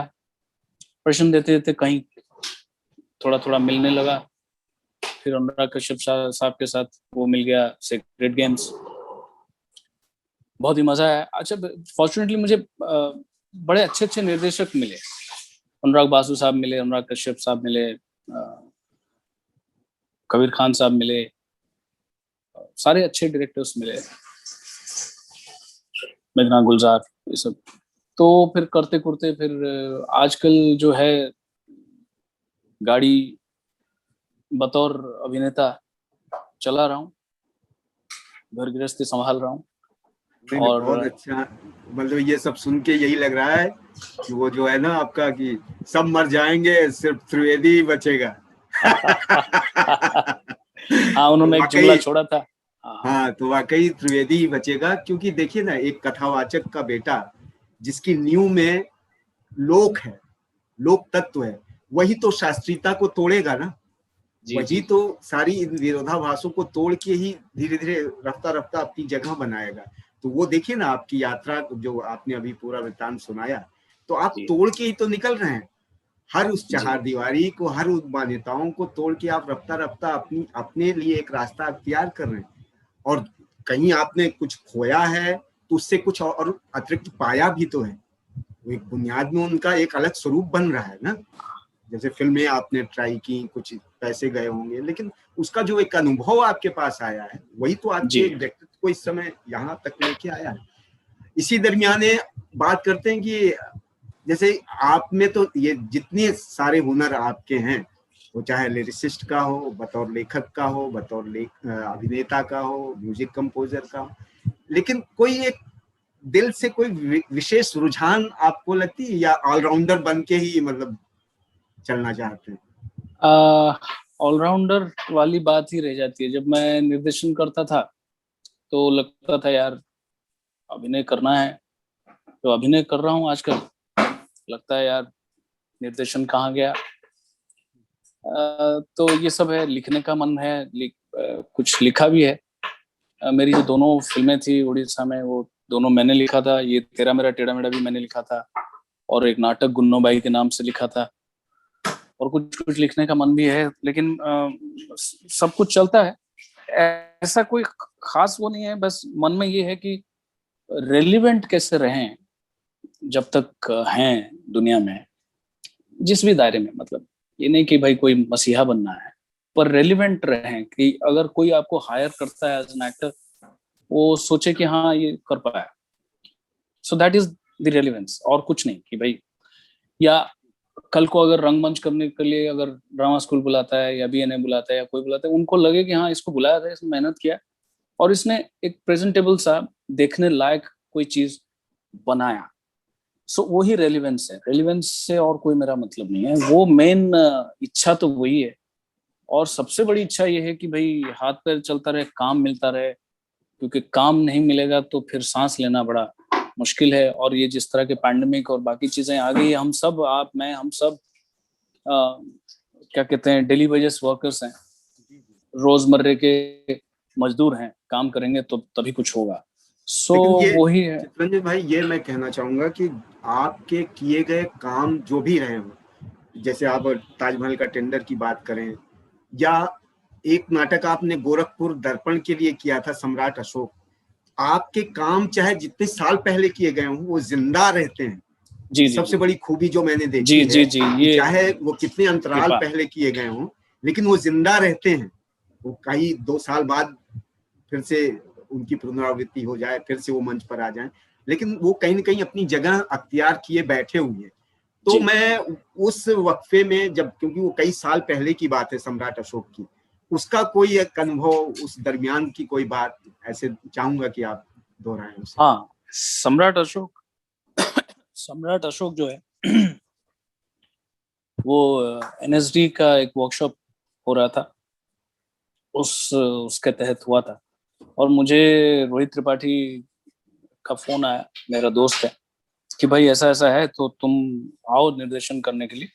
ऑडिशन देते देते कहीं थोड़ा थोड़ा मिलने लगा। फिर अनुराग कश्यप साहब के साथ वो मिल गया, सेक्रेड गेम्स। बहुत ही मजा आया। अच्छा, फॉर्चुनेटली मुझे बड़े अच्छे अच्छे निर्देशक मिले। अनुराग बासु साहब मिले, अनुराग कश्यप साहब मिले, कबीर खान साहब मिले, सारे अच्छे डायरेक्टर्स मिले, मेघना गुलजार, ये सब। तो फिर करते करते फिर आजकल जो है गाड़ी बतौर अभिनेता चला रहा हूँ, घर गृहस्थी संभाल रहा हूँ। नहीं नहीं, और बहुत अच्छा। मतलब ये सब सुन के यही लग रहा है कि वो जो है ना आपका, कि सब मर जाएंगे सिर्फ त्रिवेदी ही बचेगा। हाँ, तो उन्होंने एक जुमला वाकई, छोड़ा था। हाँ हाँ तो वाकई त्रिवेदी ही बचेगा, क्योंकि देखिए ना, एक कथावाचक का बेटा जिसकी नींव में लोक है, लोक तत्व है, वही तो शास्त्रीयता को तोड़ेगा ना। जी वही जी तो सारी इन विरोधाभासों को तोड़ के ही धीरे धीरे रफ्ता रफ्ता अपनी जगह बनाएगा। तो वो देखिए ना, आपकी यात्रा जो आपने अभी पूरा वृत्तांत सुनाया, तो आप जी तोड़ के ही तो निकल रहे हैं। हर उस जी चहारदीवारी को, हर उस मान्यताओं को तोड़ के आप रफ्ता रफ्ता अपनी अपने लिए एक रास्ता अख्तियार कर रहे हैं। और कहीं आपने कुछ खोया है तो उससे कुछ और अतिरिक्त पाया भी तो है। एक बुनियाद में उनका एक अलग स्वरूप बन रहा है ना। जैसे फिल्में आपने ट्राई की, कुछ पैसे गए होंगे, लेकिन उसका जो एक अनुभव आपके पास आया है, वही तो आपके जी। एक व्यक्तित्व को इस समय यहाँ तक लेके आया है। इसी दरमियान बात करते हैं कि जैसे आप में तो ये जितने सारे हुनर आपके हैं, वो चाहे लिरिसिस्ट का हो, बतौर लेखक का हो, बतौर अभिनेता का हो, म्यूजिक कंपोजर का हो, लेकिन कोई एक दिल से कोई विशेष रुझान आपको लगती है, या ऑलराउंडर बन के ही मतलब चलना चाहते हैं? ऑलराउंडर वाली बात ही रह जाती है। जब मैं निर्देशन करता था तो लगता था यार अभिनय करना है, तो अभिनय कर रहा हूँ आजकल। लगता है यार निर्देशन कहाँ गया। तो ये सब है। लिखने का मन है, कुछ लिखा भी है। मेरी जो दोनों फिल्में थी उड़ीसा में, वो दोनों मैंने लिखा था। ये तेरा मेरा टेढ़ा मेढ़ा भी मैंने लिखा था, और एक नाटक गुन्नो बाई के नाम से लिखा था। और कुछ कुछ लिखने का मन भी है, लेकिन सब कुछ चलता है। ऐसा कोई खास वो नहीं है, बस मन में ये है कि रेलिवेंट कैसे रहें जब तक हैं दुनिया में, जिस भी दायरे में। मतलब ये नहीं कि भाई कोई मसीहा बनना है, पर रेलिवेंट रहें कि अगर कोई आपको हायर करता है एज एन एक्टर, वो सोचे कि हाँ ये कर पाया। So that is the relevance, और कुछ नहीं। कि भाई, या कल को अगर रंगमंच करने के लिए अगर ड्रामा स्कूल बुलाता है या बीएनए बुलाता है या कोई बुलाता है, उनको लगे कि हाँ इसको बुलाया था, इसने मेहनत किया और इसने एक प्रेजेंटेबल सा देखने लायक कोई चीज बनाया। सो वही रेलिवेंस है। रेलिवेंस से और कोई मेरा मतलब नहीं है। वो मेन इच्छा तो वही है। और सबसे बड़ी इच्छा ये है कि भाई हाथ पैर चलता रहे, काम मिलता रहे। क्योंकि काम नहीं मिलेगा तो फिर सांस लेना बड़ा मुश्किल है। और ये जिस तरह के पैंडेमिक और बाकी चीजें आ गई, हम सब, आप, मैं, हम सब क्या कहते हैं, डेली वेजेस वर्कर्स हैं, रोजमर्रे के मजदूर हैं। काम करेंगे तो तभी कुछ होगा। सो लेकिन ये वही है। चितरंजन भाई, ये मैं कहना चाहूंगा कि आपके किए गए काम जो भी रहे हो, जैसे आप ताजमहल का टेंडर की बात करें, या एक नाटक आपने गोरखपुर दर्पण के लिए किया था, सम्राट अशोक, आपके काम चाहे जितने साल पहले किए गए हों, वो जिंदा रहते हैं। जी जी सबसे जी बड़ी खूबी जो मैंने जी देखी जी है जी, कि ये चाहे वो कितने अंतराल कृपा। पहले किए गए हों, लेकिन वो जिंदा रहते हैं। वो कई 2 साल बाद फिर से उनकी पुनरावृत्ति हो जाए, फिर से वो मंच पर आ जाए, लेकिन वो कहीं ना कहीं अपनी जगह अख्तियार किए बैठे हुए हैं। तो जी मैं उस वक्फे में, जब, क्योंकि वो कई साल पहले की बात है सम्राट अशोक की, उसका कोई एक अनुभव, उस दरमियान की कोई बात ऐसे चाहूंगा कि आप दोहराएं उसे। हाँ, सम्राट अशोक, सम्राट अशोक जो है वो एनएसडी का एक वर्कशॉप हो रहा था, उसके तहत हुआ था। और मुझे रोहित त्रिपाठी का फोन आया, मेरा दोस्त है, कि भाई ऐसा ऐसा है तो तुम आओ निर्देशन करने के लिए।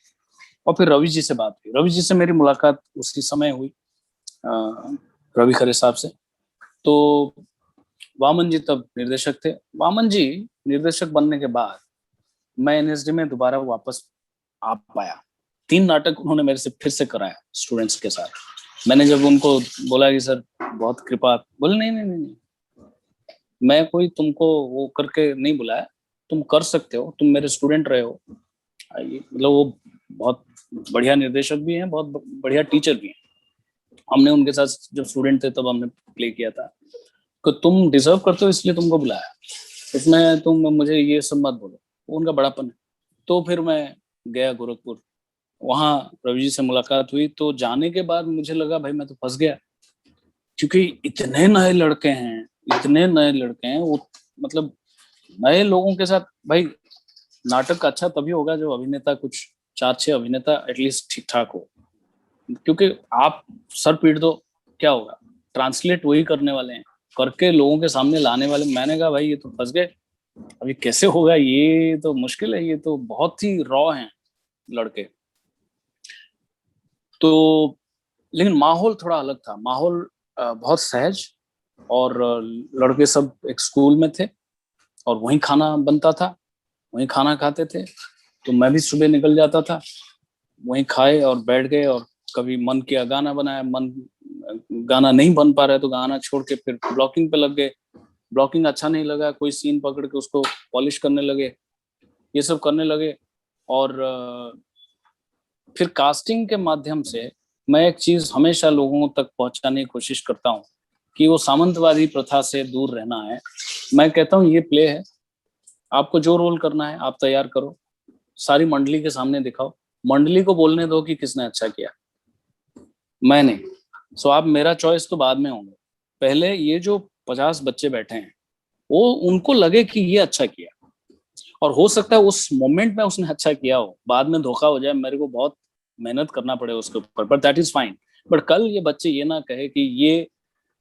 और फिर रवि जी से बात हुई। रवि जी से मेरी मुलाकात उसी समय हुई, रवि खरे साहब से। तो वामन जी तब निर्देशक थे। वामन जी निर्देशक बनने के बाद मैं एनएसडी में दोबारा वापस आ पाया। 3 नाटक उन्होंने मेरे से फिर से कराया स्टूडेंट्स के साथ। मैंने जब उनको बोला कि सर बहुत कृपा, बोले नहीं नहीं नहीं नहीं, मैं कोई तुमको वो करके नहीं बुलाया, तुम कर सकते हो, तुम मेरे स्टूडेंट रहे हो। मतलब वो बहुत बढ़िया निर्देशक भी हैं, बहुत बढ़िया टीचर भी हैं। हमने उनके साथ जब स्टूडेंट थे तब हमने प्ले किया था। तो तुम डिजर्व करते हो इसलिए तुमको बुलाया, इसमें तुम मुझे ये सब मत बोलो, उनका बड़ापन है। तो फिर मैं गया गोरखपुर, वहाँ रवि जी से मुलाकात हुई। तो जाने के बाद मुझे लगा भाई मैं तो फंस गया, क्योंकि इतने नए लड़के हैं, इतने नए लड़के हैं वो, मतलब नए लोगों के साथ भाई नाटक अच्छा तभी होगा जो अभिनेता कुछ 4-6 अभिनेता एटलीस्ट ठीक ठाक हो। क्योंकि आप सर पीट दो क्या होगा, ट्रांसलेट वही करने वाले हैं, करके लोगों के सामने लाने वाले। मैंने कहा भाई ये तो फंस गए, अभी कैसे होगा, ये तो मुश्किल है, ये तो बहुत ही रॉ हैं लड़के। तो लेकिन माहौल थोड़ा अलग था, माहौल बहुत सहज, और लड़के सब एक स्कूल में थे और वहीं खाना बनता था, वहीं खाना खाते थे। तो मैं भी सुबह निकल जाता था, वहीं खाए और बैठ गए, और कभी मन किया गाना बनाया, मन गाना नहीं बन पा रहा है तो गाना छोड़ के फिर ब्लॉकिंग पे लग गए। ब्लॉकिंग अच्छा नहीं लगा, कोई सीन पकड़ के उसको पॉलिश करने लगे, ये सब करने लगे। और फिर कास्टिंग के माध्यम से मैं एक चीज हमेशा लोगों तक पहुंचाने की कोशिश करता हूँ कि वो सामंतवादी प्रथा से दूर रहना है। मैं कहता हूँ ये प्ले है, आपको जो रोल करना है आप तैयार करो, सारी मंडली के सामने दिखाओ, मंडली को बोलने दो कि किसने अच्छा किया, मैं नहीं। सो आप मेरा चॉइस तो बाद में होंगे, पहले ये जो 50 बच्चे बैठे हैं वो उनको लगे कि ये अच्छा किया। और हो सकता है उस मोमेंट में उसने अच्छा किया हो, बाद में धोखा हो जाए, मेरे को बहुत मेहनत करना पड़े उसके ऊपर, but that is fine. But कल ये बच्चे ये ना कहे कि ये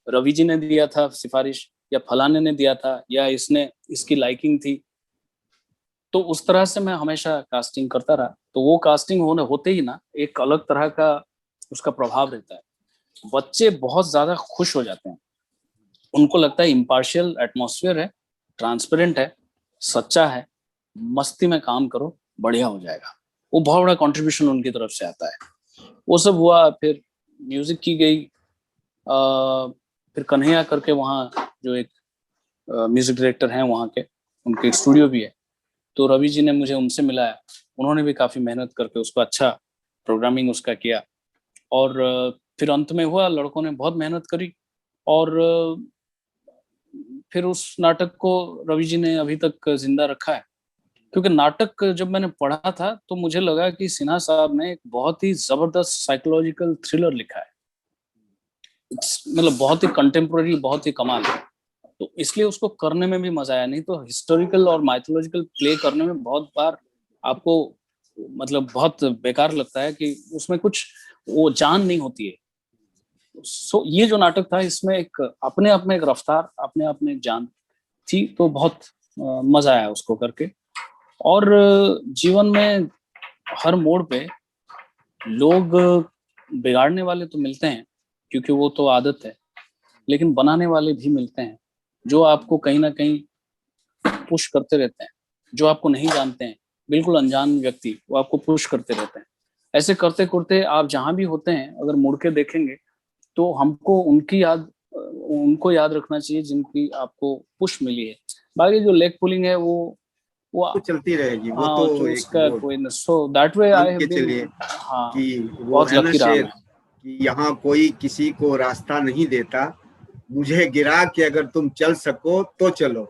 रवि जी ने दिया था सिफारिश, या फलाने ने दिया था, या इसने इसकी लाइकिंग थी। तो उस तरह से मैं हमेशा कास्टिंग करता रहा। तो वो कास्टिंग होते ही ना एक अलग तरह का उसका प्रभाव रहता है, बच्चे बहुत ज्यादा खुश हो जाते हैं, उनको लगता है इम्पार्शियल एटमॉस्फेयर है, ट्रांसपेरेंट है, सच्चा है, मस्ती में काम करो, बढ़िया हो जाएगा। वो बहुत बड़ा कंट्रीब्यूशन उनकी तरफ से आता है। वो सब हुआ, फिर म्यूजिक की गई। फिर कन्हैया करके वहाँ जो एक म्यूजिक डायरेक्टर हैं वहाँ के, उनके स्टूडियो भी है, तो रवि जी ने मुझे उनसे मिलाया। उन्होंने भी काफी मेहनत करके उसको अच्छा प्रोग्रामिंग उसका किया। और फिर अंत में हुआ, लड़कों ने बहुत मेहनत करी, और फिर उस नाटक को रवि जी ने अभी तक जिंदा रखा है। क्योंकि नाटक जब मैंने पढ़ा था तो मुझे लगा कि सिन्हा साहब ने एक बहुत ही जबरदस्त साइकोलॉजिकल थ्रिलर लिखा है, मतलब बहुत ही कंटेम्प्रेरी, बहुत ही कमाल है। तो इसलिए उसको करने में भी मजा आया। नहीं तो हिस्टोरिकल और माइथोलॉजिकल प्ले करने में बहुत बार आपको मतलब बहुत बेकार लगता है कि उसमें कुछ वो जान नहीं होती है। सो ये जो नाटक था इसमें एक अपने आप में एक रफ्तार, अपने आप में एक जान थी। तो बहुत मजा आया उसको करके। और जीवन में हर मोड़ पे लोग बिगाड़ने वाले तो मिलते हैं, क्योंकि वो तो आदत है, लेकिन बनाने वाले भी मिलते हैं जो आपको कहीं ना कहीं पुश करते रहते हैं, जो आपको नहीं जानते हैं, बिल्कुल अनजान व्यक्ति, वो आपको पुश करते रहते हैं। ऐसे करते करते आप जहां भी होते हैं अगर मुड़ के देखेंगे तो हमको उनको याद रखना चाहिए जिनकी आपको पुश मिली है। बाकी जो लेग पुलिंग है वो तो चलती रहेगी, वो हाँ, तो जो एक उसका वो कोई सो दैट वे मान आई हैव के बीन। चलिए हाँ, कि वो बहुत है ना लकी रहा शेर, मैं। कि यहाँ कोई किसी को रास्ता नहीं देता, मुझे गिरा के अगर तुम चल सको तो चलो।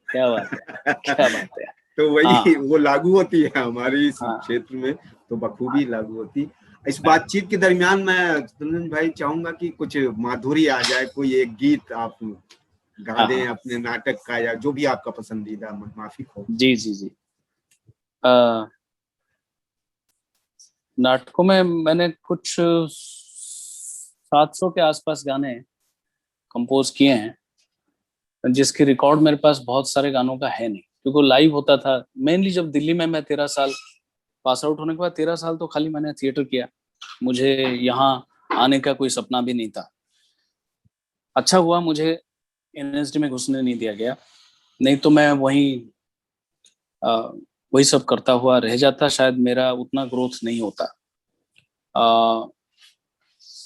क्या बात है, क्या बात है। तो वही हाँ वो लागू होती है हमारे इस हाँ क्षेत्र में, तो बखूबी लागू होती। इस हाँ बातचीत के दरमियान मैं चंदन भाई चाहूंगा कि कुछ माधुरी आ जाए, कोई एक गीत आप गा हाँ दें हाँ। अपने नाटक का, या जो भी आपका पसंदीदा माफिक हो। जी जी जी। अ, नाटकों में मैंने कुछ 700 के आसपास गाने कंपोज किए हैं, जिसकी रिकॉर्ड मेरे पास बहुत सारे गानों का है नहीं, क्योंकि लाइव होता था मेनली जब दिल्ली में मैं 13 साल पास आउट होने के बाद 13 साल तो खाली मैंने थिएटर किया, मुझे यहाँ आने का कोई सपना भी नहीं था। अच्छा हुआ मुझे एनएसडी में घुसने नहीं दिया गया, नहीं तो मैं वही सब करता हुआ रह जाता, शायद मेरा उतना ग्रोथ नहीं होता।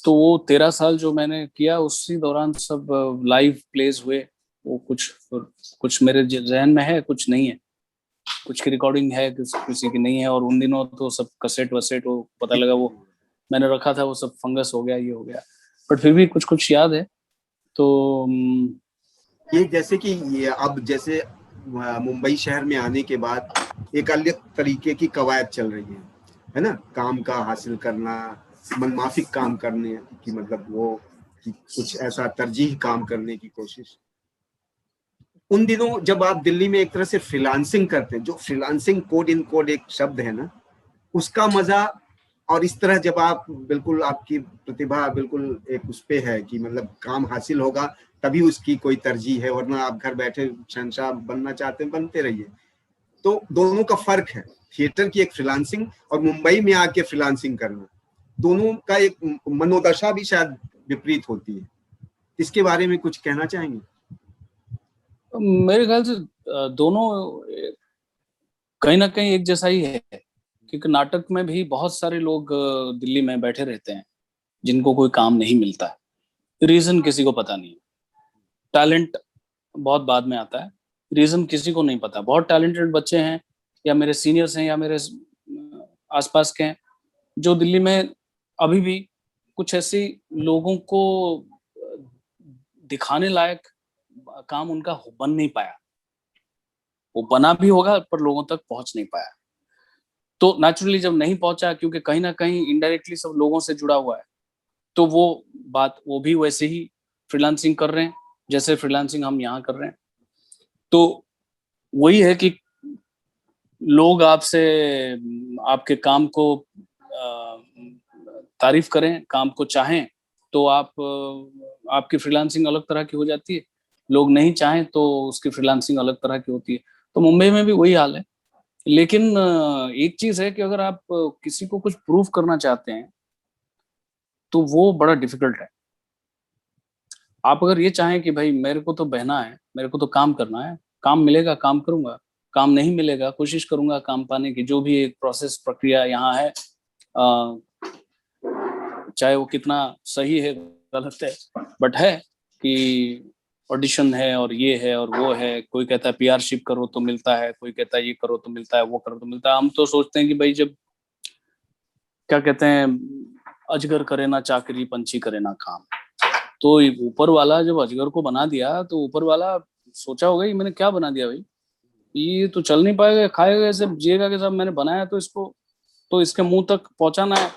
तो वो 13 साल जो मैंने किया उसी दौरान सब लाइव प्लेस हुए, वो कुछ मेरे जहन में है, कुछ नहीं है, कुछ की रिकॉर्डिंग है, किसी की नहीं है। और उन दिनों तो सब कसेट वसेट, वो पता लगा वो मैंने रखा था वो सब फंगस हो गया, ये हो गया, बट फिर भी कुछ कुछ याद है। तो ये जैसे कि ये अब जैसे मुंबई शहर में आने के बाद एक अलग तरीके की कवायद चल रही है ना, काम का हासिल करना, मनमाफिक काम करने की, मतलब वो कि कुछ ऐसा तरजीह काम करने की कोशिश। उन दिनों जब आप दिल्ली में एक तरह से फ्रीलांसिंग करते हैं, जो फ्रीलांसिंग कोड इन कोड एक शब्द है ना, उसका मजा, और इस तरह जब आप बिल्कुल आपकी प्रतिभा बिल्कुल एक उस पे है कि मतलब काम हासिल होगा तभी उसकी कोई तरजीह है, वरना आप घर बैठे शहंशाह बनना चाहते हैं बनते रहिए। तो दोनों का फर्क है, थिएटर की एक फ्रीलांसिंग और मुंबई में आके फ्रीलांसिंग करना, दोनों का एक मनोदशा भी शायद विपरीत होती है। इसके बारे में कुछ कहना चाहेंगे? मेरे ख्याल से दोनों कहीं ना कहीं एक जैसा ही है, क्योंकि नाटक में भी बहुत सारे लोग दिल्ली में बैठे रहते हैं जिनको कोई काम नहीं मिलता है, रीजन किसी को पता नहीं। टैलेंट बहुत बाद में आता है, रीजन किसी को नहीं पता। बहुत टैलेंटेड बच्चे हैं या मेरे सीनियर्स हैं या मेरे आसपास के हैं जो दिल्ली में अभी भी कुछ ऐसे लोगों को दिखाने लायक काम उनका बन नहीं पाया, वो बना भी होगा पर लोगों तक पहुंच नहीं पाया। तो नेचुरली जब नहीं पहुंचा, क्योंकि कहीं ना कहीं इनडायरेक्टली सब लोगों से जुड़ा हुआ है, तो वो भी वैसे ही फ्रीलांसिंग कर रहे हैं जैसे फ्रीलांसिंग हम यहाँ कर रहे हैं। तो वही है कि लोग आपके काम को तारीफ करें, काम को चाहें, तो आपकी फ्रीलांसिंग अलग तरह की हो जाती है, लोग नहीं चाहें तो उसकी फ्रीलांसिंग अलग तरह की होती है। तो मुंबई में भी वही हाल है। लेकिन एक चीज है कि अगर आप किसी को कुछ प्रूव करना चाहते हैं तो वो बड़ा डिफिकल्ट है। आप अगर ये चाहें कि भाई मेरे को तो बहना है, मेरे को तो काम करना है, काम मिलेगा काम करूंगा, काम नहीं मिलेगा कोशिश करूंगा काम पाने की, जो भी एक प्रोसेस प्रक्रिया यहाँ है, चाहे वो कितना सही है गलत है, बट है कि ऑडिशन है और ये है और वो है। कोई कहता है पीआरशिप करो तो मिलता है, कोई कहता है ये करो तो मिलता है, वो करो तो मिलता है। हम तो सोचते हैं कि भाई जब क्या कहते हैं, अजगर करे ना चाकरी पंछी करे ना काम, तो ऊपर वाला जब अजगर को बना दिया तो ऊपर वाला सोचा होगा कि मैंने क्या बना दिया भाई, ये तो चल नहीं पाएगा, खाएगा कैसे, जिएगा कैसे, मैंने बनाया तो इसको, तो इसके मुंह तक पहुंचाना है।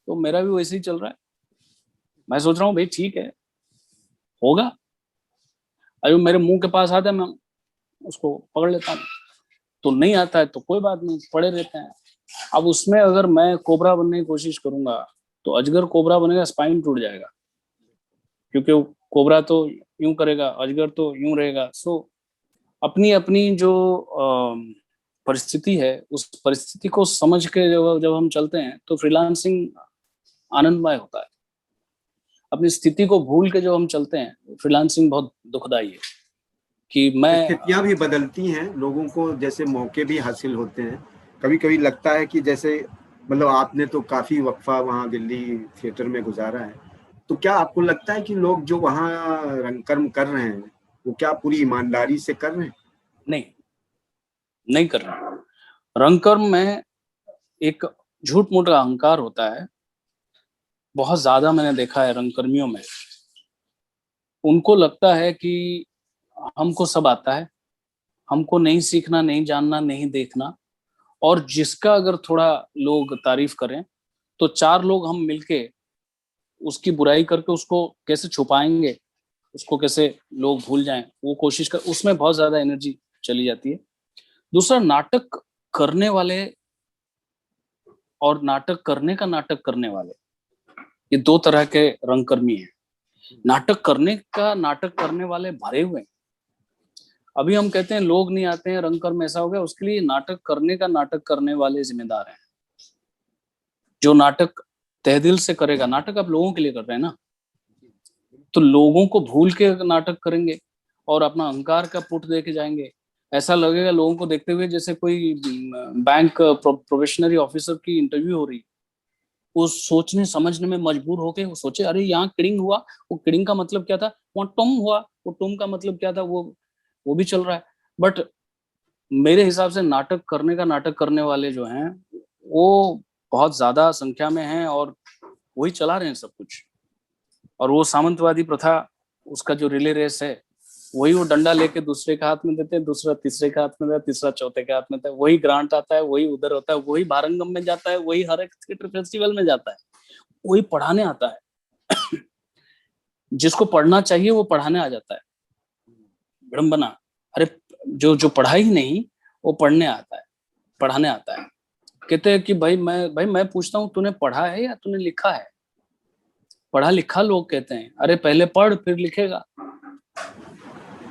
तो मेरा भी वैसे ही चल रहा है, मैं सोच रहा हूँ भाई ठीक है होगा, अभी मेरे मुंह के पास आता है मैं उसको पकड़ लेता हूँ, तो नहीं आता है तो कोई बात नहीं, पड़े रहते हैं। अब उसमें अगर मैं कोबरा बनने की कोशिश करूंगा तो अजगर कोबरा बनेगा, स्पाइन टूट जाएगा, क्योंकि कोबरा तो यूं करेगा, अजगर तो यूं रहेगा। सो अपनी अपनी जो परिस्थिति है उस परिस्थिति को समझ के जब हम चलते हैं तो फ्रीलांसिंग आनंदमय होता है। अपनी स्थिति को भूल के जब हम चलते हैं फ्रीलांसिंग बहुत दुखदाई है कि मैं स्थितियां भी बदलती हैं, लोगों को जैसे मौके भी हासिल होते हैं। कभी कभी लगता है कि जैसे मतलब आपने तो काफी वक्फा वहाँ दिल्ली थिएटर में गुजारा है, तो क्या आपको लगता है कि लोग जो वहाँ रंगकर्म कर रहे हैं वो क्या पूरी ईमानदारी से कर रहे हैं? नहीं कर रहा। रंगकर्म में एक झूठ मूठ का अहंकार होता है, बहुत ज्यादा मैंने देखा है रंगकर्मियों में। उनको लगता है कि हमको सब आता है, हमको नहीं सीखना, नहीं जानना, नहीं देखना। और जिसका अगर थोड़ा लोग तारीफ करें तो 4 लोग हम मिलके उसकी बुराई करके उसको कैसे छुपाएंगे, उसको कैसे लोग भूल जाएं, वो कोशिश कर, उसमें बहुत ज्यादा एनर्जी चली जाती है। दूसरा, नाटक करने वाले और नाटक करने का नाटक करने वाले, ये 2 तरह के रंगकर्मी हैं। नाटक करने का नाटक करने वाले भरे हुए हैं। अभी हम कहते हैं लोग नहीं आते हैं, रंगकर्म ऐसा हो गया, उसके लिए नाटक करने का नाटक करने वाले जिम्मेदार हैं। जो नाटक तहे दिल से करेगा, नाटक आप लोगों के लिए कर रहे हैं ना, तो लोगों को भूल के नाटक करेंगे और अपना अहंकार का पुट दे के जाएंगे। ऐसा लगेगा लोगों को देखते हुए जैसे कोई बैंक प्रोबेशनरी ऑफिसर की इंटरव्यू हो रही, वो सोचने समझने में मजबूर होके वो सोचे अरे यहाँ किडिंग हुआ, वो किडिंग का मतलब क्या था, वहाँ टुम हुआ, वो टुम का मतलब क्या था, वो भी चल रहा है। बट मेरे हिसाब से नाटक करने वाले जो हैं वो बहुत ज्यादा संख्या में हैं और वही चला रहे हैं सब कुछ। और वो सामंतवादी प्रथा, उसका जो रिले रेस है, वही वो डंडा लेके दूसरे के हाथ में देते हैं, दूसरा तीसरे के हाथ में देता है, तीसरा चौथे के हाथ में देता है, वही ग्रांट आता है, वही उधर होता है, वही भारंगम में जाता है, वही हर एक थिएटर फेस्टिवल में जाता है, वही पढ़ाने आता है। जिसको पढ़ना चाहिए वो पढ़ाने आ जाता है। विडंबना, अरे जो पढ़ा ही नहीं वो पढ़ने आता है, पढ़ाने आता है। कहते हैं कि भाई मैं पूछता हूँ तूने पढ़ा है या तूने लिखा है? पढ़ा लिखा लोग कहते हैं अरे पहले पढ़ फिर लिखेगा,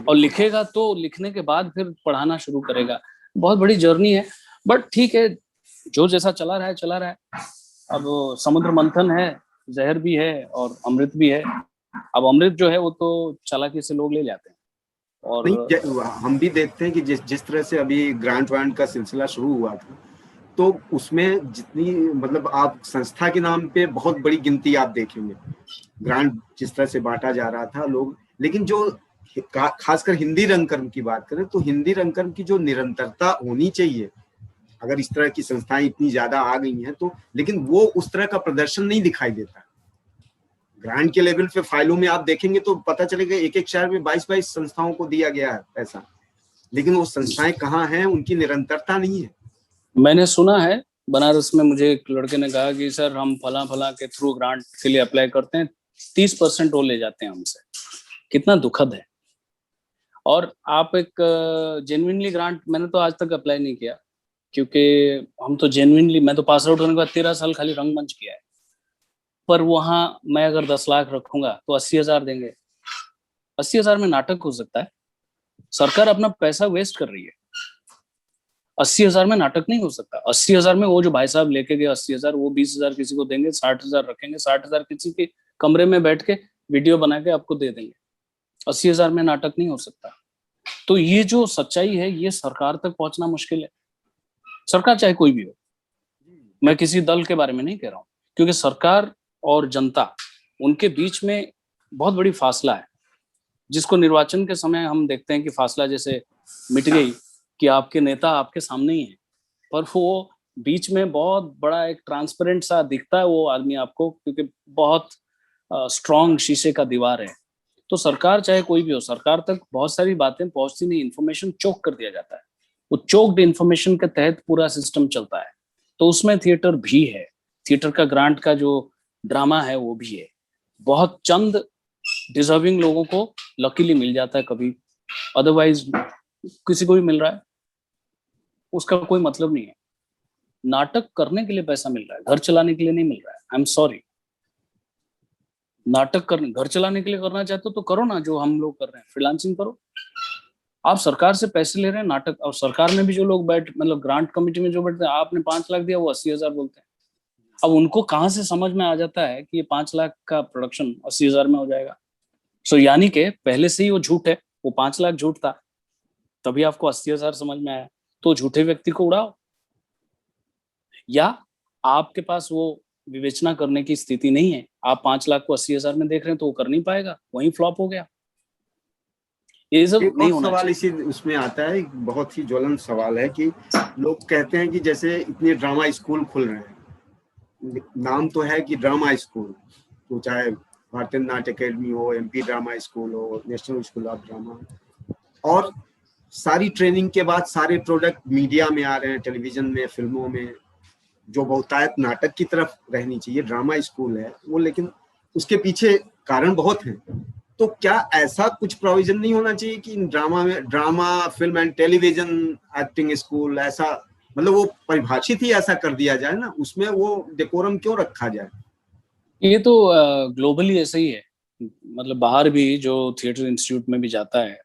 और लिखेगा तो लिखने के बाद फिर पढ़ाना शुरू करेगा। बहुत बड़ी जर्नी है, बट ठीक है, जो जैसा चला रहा है चला रहा है। अब समुद्र मंथन है, जहर भी है और अमृत भी है। अब अमृत जो है वो तो चालाकी से लोग ले जाते हैं। और नहीं, हम भी देखते हैं कि जिस तरह से अभी ग्रांट वांट का सिलसिला शुरू हुआ था, तो उसमें जितनी मतलब आप संस्था के नाम पे बहुत बड़ी गिनती आप देखेंगे, ग्रांट जिस तरह से बांटा जा रहा था लोग, लेकिन जो खासकर हिंदी रंगकर्म की बात करें तो हिंदी रंगकर्म की जो निरंतरता होनी चाहिए, अगर इस तरह की संस्थाएं इतनी ज्यादा आ गई हैं तो, लेकिन वो उस तरह का प्रदर्शन नहीं दिखाई देता। ग्रांट के लेवल पे फाइलों में आप देखेंगे तो पता चलेगा एक एक शहर में 22-22 संस्थाओं को दिया गया है पैसा, लेकिन वो संस्थाएं कहाँ हैं, उनकी निरंतरता नहीं है। मैंने सुना है बनारस में, मुझे एक लड़के ने कहा कि सर हम फला के थ्रू ग्रांट के लिए अप्लाई करते हैं, 30% वो ले जाते हैं हमसे। कितना दुखद है। और आप एक जेन्युइनली ग्रांट, मैंने तो आज तक अप्लाई नहीं किया, क्योंकि हम तो जेन्युइनली, मैं तो पास आउट होने के बाद 13 साल खाली रंगमंच किया है। पर वहां मैं अगर 10 लाख रखूंगा तो 80,000 देंगे। 80,000 में नाटक हो सकता है? सरकार अपना पैसा वेस्ट कर रही है। 80,000 में नाटक नहीं हो सकता। 80,000 में वो जो भाई साहब लेके गए 80,000, वो 20,000 किसी को देंगे, 60,000 रखेंगे, 60,000 किसी के कमरे में बैठ के वीडियो बना के आपको दे देंगे। 80,000 में नाटक नहीं हो सकता। तो ये जो सच्चाई है ये सरकार तक पहुंचना मुश्किल है। सरकार चाहे कोई भी हो, मैं किसी दल के बारे में नहीं कह रहा हूँ, क्योंकि सरकार और जनता, उनके बीच में बहुत बड़ी फासला है, जिसको निर्वाचन के समय हम देखते हैं कि फासला जैसे मिट गई कि आपके नेता आपके सामने ही है, पर वो बीच में बहुत बड़ा एक ट्रांसपेरेंट सा दिखता है वो आदमी आपको, क्योंकि बहुत स्ट्रॉन्ग शीशे का दीवार है। तो सरकार चाहे कोई भी हो, सरकार तक बहुत सारी बातें पहुंचती नहीं, इन्फॉर्मेशन चोक कर दिया जाता है। वो चोक्ड इन्फॉर्मेशन के तहत पूरा सिस्टम चलता है। तो उसमें थिएटर भी है, थिएटर का ग्रांट का जो ड्रामा है वो भी है। बहुत चंद डिजर्विंग लोगों को लकीली मिल जाता है कभी, अदरवाइज किसी को भी मिल रहा है, उसका कोई मतलब नहीं है। नाटक करने के लिए पैसा मिल रहा है, घर चलाने के लिए नहीं मिल रहा है। I am sorry. नाटक करने, घर चलाने के लिए करना चाहते हो तो करो ना, जो हम लोग कर रहे हैं, फ्रीलांसिंग करो। आप सरकार से पैसे ले रहे हैं नाटक, और सरकार में भी जो लोग मतलब ग्रांट कमेटी में जो बैठते हैं, आपने 5 लाख दिया, वो 80,000 बोलते हैं। अब उनको कहाँ से समझ में आ जाता है कि ये 5 लाख का प्रोडक्शन 80,000 में हो जाएगा? सो यानी कि पहले से ही वो झूठ है, वो 5 लाख झूठ था, तभी आपको 80,000 समझ में आया। तो झूठे व्यक्ति को उड़ाओ, या आपके पास वो विवेचना करने की स्थिति नहीं है, आप 5 लाख को 80,000 में देख रहे हैं तो वो कर नहीं पाएगा, वहीं फ्लॉप हो गया। ये सब एक नहीं और होना सवाल चाहिए। इसी उसमें आता है, एक बहुत ही ज्वलंत सवाल है कि लोग कहते हैं कि जैसे इतने ड्रामा स्कूल खुल रहे हैं, नाम तो है कि ड्रामा स्कूल, तो चाहे भारतीय नाट्य अकेडमी हो, एमपी ड्रामा स्कूल हो, नेशनल स्कूल ऑफ ड्रामा, और सारी ट्रेनिंग के बाद सारे प्रोडक्ट मीडिया में आ रहे हैं, टेलीविजन में, फिल्मों में, जो बहुतायत नाटक की तरफ रहनी चाहिए ड्रामा स्कूल है वो, लेकिन उसके पीछे कारण बहुत हैं। तो क्या ऐसा कुछ प्रोविजन नहीं होना चाहिए कि ड्रामा में, drama film and television acting school, ऐसा मतलब वो परिभाषित ही ऐसा कर दिया जाए ना, उसमें वो डेकोरम क्यों रखा जाए? ये तो ग्लोबली ऐसे ही है। मतलब बाहर भी जो थिएटर इंस्टीट्यूट में भी जाता है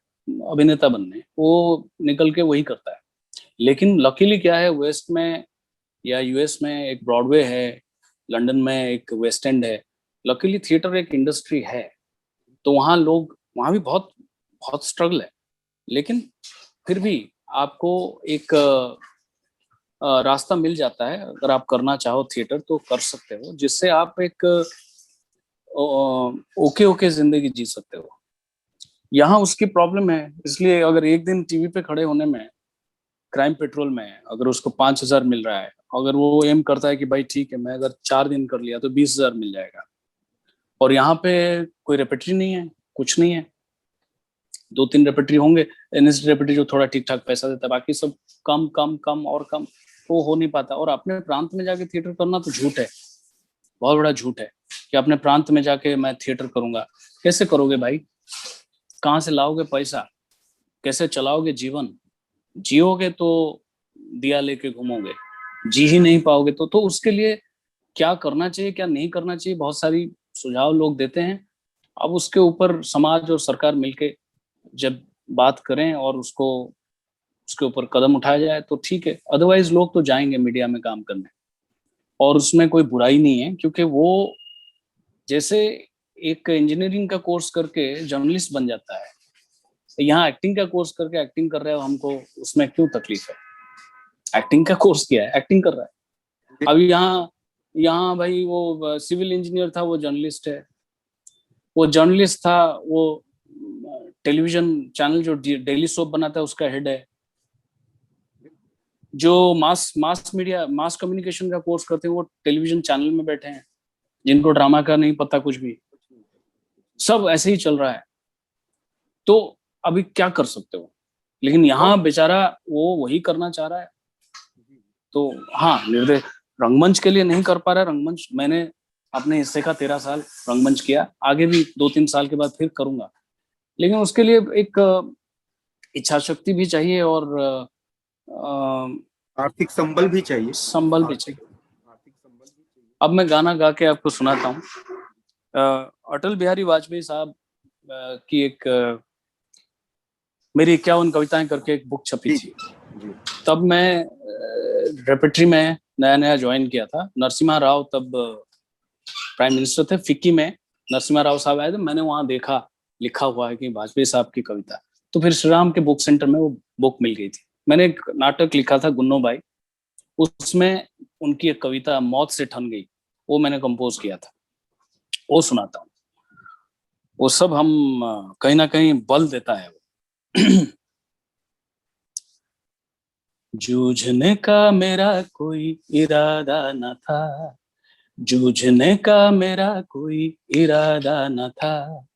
अभिनेता बनने, वो निकल के वही करता है। लेकिन लकीली क्या है, वेस्ट में या यूएस में एक ब्रॉडवे है, लंदन में एक वेस्ट एंड है। लकीली थिएटर एक इंडस्ट्री है, तो वहाँ भी बहुत बहुत स्ट्रगल है, लेकिन फिर भी आपको एक रास्ता मिल जाता है। अगर आप करना चाहो थिएटर तो कर सकते हो, जिससे आप एक ओके ओके जिंदगी जी सकते हो। यहाँ उसकी प्रॉब्लम है, इसलिए अगर एक दिन टीवी पे खड़े होने में, क्राइम पेट्रोल में अगर उसको 5,000 मिल रहा है, अगर वो एम करता है कि भाई ठीक है मैं अगर 4 दिन कर लिया तो 20,000 मिल जाएगा, और यहाँ पे कोई रेपेटरी नहीं है, कुछ नहीं है। 2-3 रेपेटरी होंगे, एनएस रेपेटरी जो थोड़ा ठीक ठाक पैसा देता है, बाकी सब कम कम कम और कम, तो हो नहीं पाता। और अपने प्रांत में जाके थिएटर करना तो झूठ है, बहुत बड़ा झूठ है कि अपने प्रांत में जाके मैं थिएटर करूंगा। कैसे करोगे भाई? कहाँ से लाओगे पैसा? कैसे चलाओगे जीवन? जियोगे तो दिया लेके घूमोगे, जी ही नहीं पाओगे तो उसके लिए क्या करना चाहिए क्या नहीं करना चाहिए, बहुत सारी सुझाव लोग देते हैं। अब उसके ऊपर समाज और सरकार मिलके जब बात करें और उसके ऊपर कदम उठाया जाए तो ठीक है, अदरवाइज लोग तो जाएंगे मीडिया में काम करने, और उसमें कोई बुराई नहीं है, क्योंकि वो जैसे एक इंजीनियरिंग का कोर्स करके जर्नलिस्ट बन जाता है, यहाँ एक्टिंग का कोर्स करके एक्टिंग कर रहे हो, हमको उसमें क्यों तकलीफ है? एक्टिंग का कोर्स किया है, एक्टिंग कर रहा है। अभी यहाँ यहाँ भाई वो सिविल इंजीनियर था, वो जर्नलिस्ट है। वो जर्नलिस्ट था, वो टेलीविजन चैनल जो डेली सोप बनाता है उसका हेड है। जो मास मीडिया मास कम्युनिकेशन का कोर्स करते हैं वो टेलीविजन चैनल में बैठे हैं, जिनको ड्रामा का नहीं पता कुछ भी। सब ऐसे ही चल रहा है, तो अभी क्या कर सकते हो? लेकिन यहाँ बेचारा वो वही करना चाह रहा है, तो हाँ, निर्देश रंगमंच के लिए नहीं कर पा रहा है। रंगमंच मैंने अपने हिस्से का 13 साल रंगमंच किया, आगे भी 2-3 साल के बाद फिर करूंगा, लेकिन उसके लिए एक इच्छा शक्ति भी चाहिए और आर्थिक संबल भी चाहिए। संबल भी चाहिए। आर्थिक संबल भी चाहिए। अब मैं गाना गा के आपको सुनाता हूँ। अटल बिहारी वाजपेयी साहब की एक मेरी 51 कविताएं करके एक बुक छपी थी। तब मैं रेपेट्री में नया नया ज्वाइन किया था। नरसिम्हा राव तब प्राइम मिनिस्टर थे। फिक्की में नरसिम्हा राव साहब आए थे, मैंने वहां देखा लिखा हुआ है कि वाजपेयी साहब की कविता, तो फिर श्री राम के बुक सेंटर में वो बुक मिल गई थी। मैंने एक नाटक लिखा था गुन्नो बाई, उसमें उनकी एक कविता मौत से ठन गई, वो मैंने कंपोज किया था, वो सुनाता हूँ। वो सब हम कहीं ना कहीं बल देता है वो। जूझने का मेरा कोई इरादा न था, जूझने का मेरा कोई इरादा न था,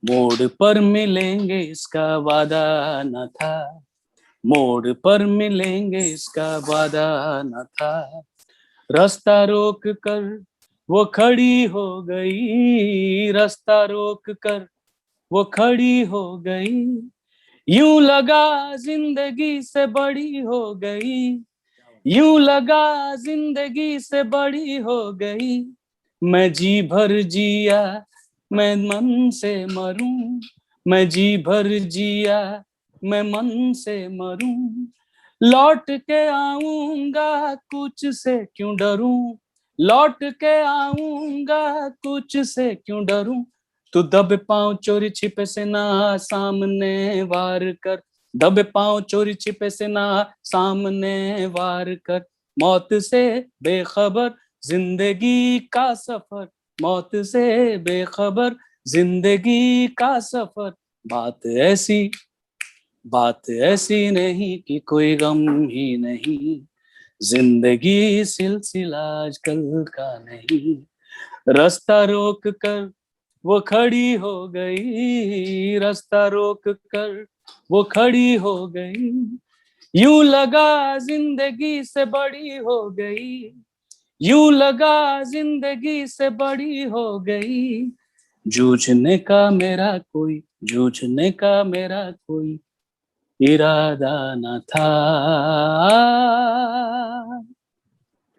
मोड़ पर मिलेंगे इसका वादा न था, मोड़ पर मिलेंगे इसका वादा न था। रास्ता रोक कर वो खड़ी हो गई, रास्ता रोक कर वो खड़ी हो गई, यूं लगा जिंदगी से बड़ी हो गई, यूं लगा जिंदगी से बड़ी हो गई। मैं जी भर जिया मैं मन से मरूं, मैं जी भर जिया मैं मन से मरूं, लौट के आऊंगा कुछ से क्यों डरूं, लौट के आऊंगा कुछ से क्यों डरूं। तू दबे पांव चोरी छिपे से ना सामने वार कर, दबे पांव चोरी छिपे से ना सामने वार कर, मौत से बेखबर जिंदगी का सफर, मौत से बेखबर जिंदगी का सफर। बात ऐसी नहीं कि कोई गम ही नहीं, जिंदगी सिलसिला आजकल का नहीं। रास्ता रोक कर वो खड़ी हो गई, रास्ता रोक कर वो खड़ी हो गई, यूं लगा जिंदगी से बड़ी हो गई, यूं लगा जिंदगी से बड़ी हो गई। जूझने का मेरा कोई, जूझने का मेरा कोई इरादा न था।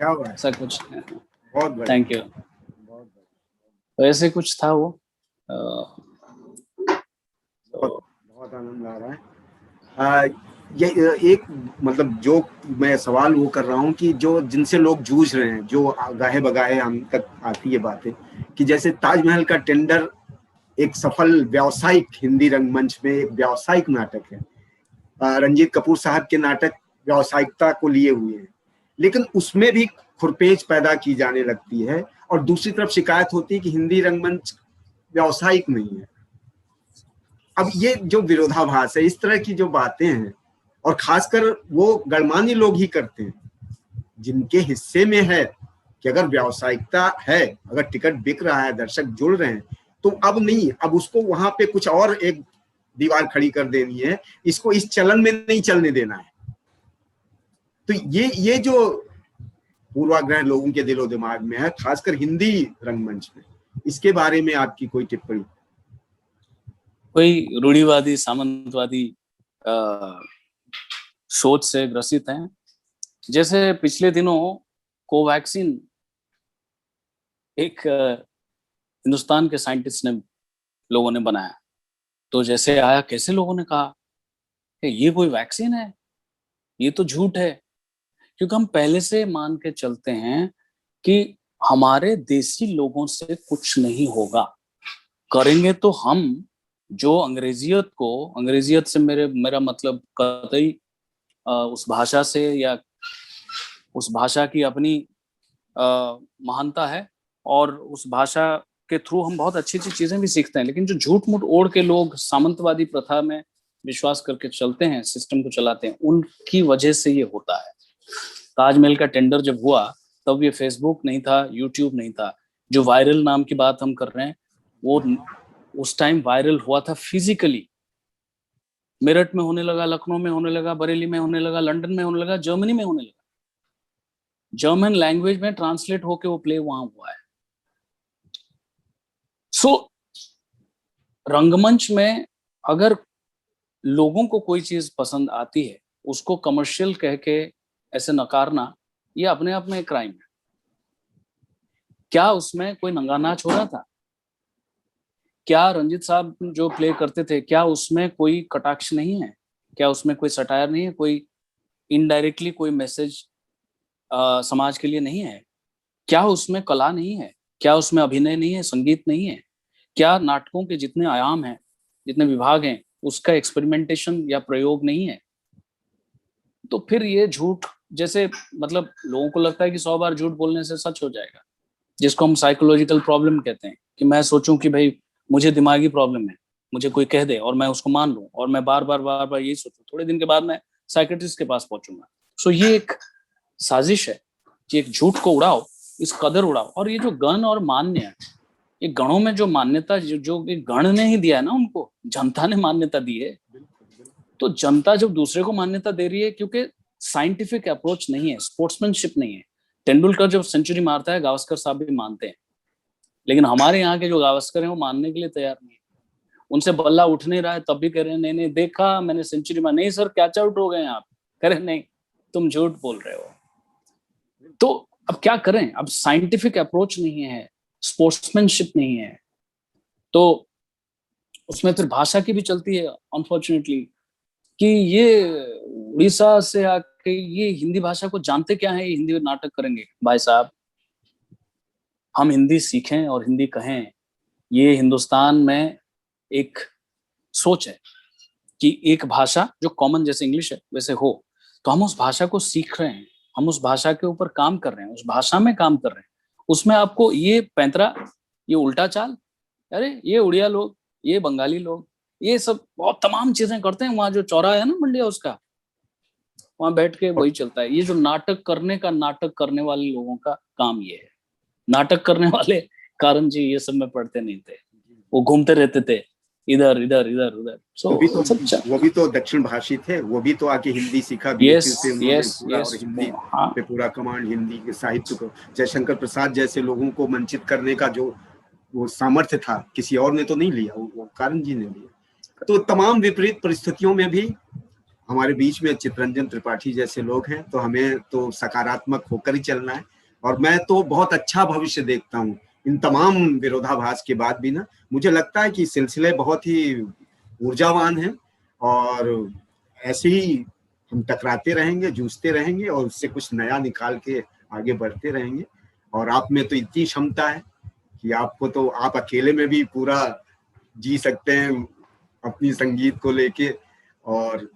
क्या बात, ऐसा कुछ। बहुत बढ़िया, थैंक यू। बहुत बढ़िया, तो ऐसे कुछ था वो। बहुत बहुत आनंद आ रहा है। ये एक मतलब जो मैं सवाल वो कर रहा हूँ कि जो जिनसे लोग जूझ रहे हैं, जो गाहे बगाहे हम तक आती है बातें कि जैसे ताजमहल का टेंडर एक सफल व्यावसायिक हिंदी रंगमंच में एक व्यावसायिक नाटक है। रंजीत कपूर साहब के नाटक व्यावसायिकता को लिए हुए हैं, लेकिन उसमें भी खुरपेच पैदा की जाने लगती है और दूसरी तरफ शिकायत होती है कि हिंदी रंगमंच व्यावसायिक नहीं है। अब ये जो विरोधाभास है, इस तरह की जो बातें हैं, और खासकर वो गणमान्य लोग ही करते हैं जिनके हिस्से में है कि अगर व्यावसायिकता है, अगर टिकट बिक रहा है, दर्शक जुड़ रहे हैं, तो अब नहीं, अब उसको वहां पे कुछ और एक दीवार खड़ी कर देनी है, इसको इस चलन में नहीं चलने देना है। तो ये जो पूर्वाग्रह लोगों के दिलो दिमाग में है, खासकर हिंदी रंगमंच में, इसके बारे में आपकी कोई टिप्पणी? कोई रूढ़िवादी सामंतवादी सोच से ग्रसित हैं। जैसे पिछले दिनों कोवैक्सीन एक हिंदुस्तान के साइंटिस्ट ने लोगों ने बनाया, तो जैसे आया कैसे लोगों ने कहा कि ये कोई वैक्सीन है, ये तो झूठ है, क्योंकि हम पहले से मान के चलते हैं कि हमारे देसी लोगों से कुछ नहीं होगा। करेंगे तो हम जो अंग्रेजियत से मेरा मतलब कतई उस भाषा से या उस भाषा की अपनी महानता है, और उस भाषा के थ्रू हम बहुत अच्छी अच्छी चीजें भी सीखते हैं, लेकिन जो झूठ मूठ ओढ़ के लोग सामंतवादी प्रथा में विश्वास करके चलते हैं, सिस्टम को चलाते हैं, उनकी वजह से ये होता है। ताजमहल का टेंडर जब हुआ तब ये फेसबुक नहीं था, यूट्यूब नहीं था। जो वायरल नाम की बात हम कर रहे हैं वो उस टाइम वायरल हुआ था फिजिकली। मेरठ में होने लगा, लखनऊ में होने लगा, बरेली में होने लगा, लंदन में होने लगा, जर्मनी में होने लगा। जर्मन लैंग्वेज में ट्रांसलेट होके वो प्ले वहां हुआ है। सो रंगमंच में अगर लोगों को कोई चीज पसंद आती है, उसको कमर्शियल कह के ऐसे नकारना, ये अपने आप में एक क्राइम है। क्या उसमें कोई नंगा नाच हो रहा था? क्या रंजीत साहब जो प्ले करते थे, क्या उसमें कोई कटाक्ष नहीं है? क्या उसमें कोई सटायर नहीं है? कोई इनडायरेक्टली कोई मैसेज समाज के लिए नहीं है? क्या उसमें कला नहीं है? क्या उसमें अभिनय नहीं है, संगीत नहीं है? क्या नाटकों के जितने आयाम हैं, जितने विभाग हैं, उसका एक्सपेरिमेंटेशन या प्रयोग नहीं है? तो फिर ये झूठ, जैसे मतलब लोगों को लगता है कि 100 बार झूठ बोलने से सच हो जाएगा, जिसको हम साइकोलॉजिकल प्रॉब्लम कहते हैं, कि मैं सोचूं कि भाई मुझे दिमागी प्रॉब्लम है, मुझे कोई कह दे और मैं उसको मान लूं, और मैं बार बार यही सोचूं, थोड़े दिन के बाद मैं साइकेट्रिस्ट के पास पहुंचूंगा। सो ये एक साजिश है कि एक झूठ को उड़ाओ, इस कदर उड़ाओ। और ये जो गण और मान्य है, ये गणों में जो मान्यता जो गण ने ही दिया है ना, उनको जनता ने मान्यता दी है। तो जनता जब दूसरे को मान्यता दे रही है, क्योंकि साइंटिफिक अप्रोच नहीं है, स्पोर्ट्समैनशिप नहीं है। तेंदुलकर जब सेंचुरी मारता है, गावस्कर साहब भी मानते हैं, लेकिन हमारे यहाँ के जो गावस्कर हैं वो मानने के लिए तैयार नहीं है। उनसे बल्ला उठ नहीं रहा है, तब भी कह रहे हैं नहीं नहीं देखा मैंने सेंचुरी मार। नहीं सर, कैच आउट हो गए आप। कह रहे नहीं, तुम झूठ बोल रहे हो। तो अब क्या करें? अब साइंटिफिक अप्रोच नहीं है, स्पोर्ट्समैनशिप नहीं है, तो उसमें फिर भाषा की भी चलती है अनफॉर्चुनेटली, कि ये उड़ीसा से आके ये हिंदी भाषा को जानते क्या है, ये हिंदी नाटक करेंगे। भाई साहब, हम हिंदी सीखें और हिंदी कहें, ये हिंदुस्तान में एक सोच है कि एक भाषा जो कॉमन जैसे इंग्लिश है वैसे हो, तो हम उस भाषा को सीख रहे हैं, हम उस भाषा के ऊपर काम कर रहे हैं, उस भाषा में काम कर रहे हैं। उसमें आपको ये पैंतरा, ये उल्टा चाल, अरे ये उड़िया लोग, ये बंगाली लोग, ये सब बहुत तमाम चीजें करते हैं। वहां जो चौराहा है ना मंडिया, उसका वहां बैठ के वही चलता है। ये जो नाटक करने वाले लोगों का काम ये है। नाटक करने वाले कारण जी ये सब में पढ़ते नहीं थे, वो घूमते रहते थे इधर इधर इधर उधर। वो भी तो दक्षिण भाषी थे, वो भी तो आके हिंदी सीखा। यस, हिंदी पे पूरा कमांड, हिंदी के साहित्य को, जयशंकर प्रसाद जैसे लोगों को वंचित करने का जो वो सामर्थ्य था, किसी और ने तो नहीं लिया, वो कारण जी ने लिया। तो तमाम विपरीत परिस्थितियों में भी हमारे बीच में चित्तरंजन त्रिपाठी जैसे लोग हैं, तो हमें तो सकारात्मक होकर ही चलना है। और मैं तो बहुत अच्छा भविष्य देखता हूँ इन तमाम विरोधाभास के बाद भी ना। मुझे लगता है कि सिलसिले बहुत ही ऊर्जावान हैं, और ऐसे ही हम टकराते रहेंगे, जूझते रहेंगे और उससे कुछ नया निकाल के आगे बढ़ते रहेंगे। और आप में तो इतनी क्षमता है कि आपको तो आप अकेले में भी पूरा जी सकते हैं अपनी संगीत को लेके, और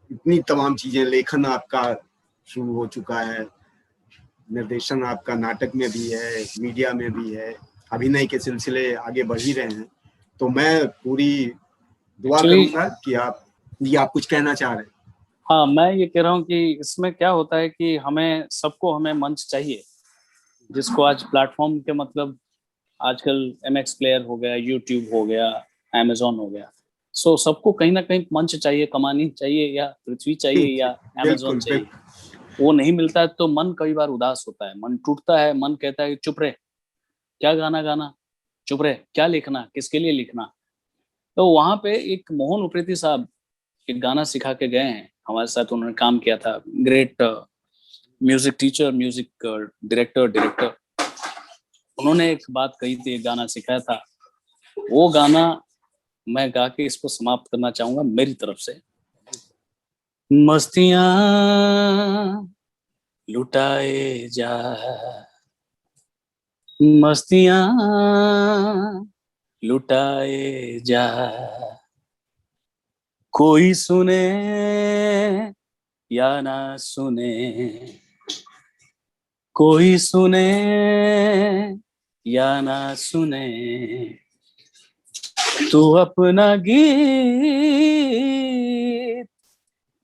इतनी तमाम चीजें, लेखन आपका शुरू हो चुका है, निर्देशन आपका नाटक में भी है, मीडिया में भी है, अभिनय के सिलसिले आगे बढ़ ही रहे हैं। तो मैं पूरी दुआ करूंगा कि आप कुछ कहना चाह रहे हैं। हाँ, मैं ये कह रहा हूँ कि इसमें क्या होता है कि हमें मंच चाहिए, जिसको आज प्लेटफॉर्म के मतलब आजकल MX प्लेयर हो गया, यूट्यूब हो गया, Amazon हो गया, सो सबको कहीं ना कहीं मंच चाहिए, कमानी चाहिए, या पृथ्वी चाहिए, या Amazon चाहिए। वो नहीं मिलता है तो मन कई बार उदास होता है, मन टूटता है, मन कहता है चुप रहे, क्या गाना गाना, चुप रहे, क्या लिखना, किसके लिए लिखना। तो वहां पे एक मोहन उप्रेती साहब एक गाना सिखा के गए हैं हमारे साथ, उन्होंने काम किया था, great music teacher, music director. उन्होंने एक बात कही थी, एक गाना सिखाया था, वो गाना मैं गा के इसको समाप्त करना चाहूंगा मेरी तरफ से। मस्तियां लुटाए जा, मस्तियां लुटाए जा, कोई सुने या ना सुने, कोई सुने या ना सुने, तू अपना गीत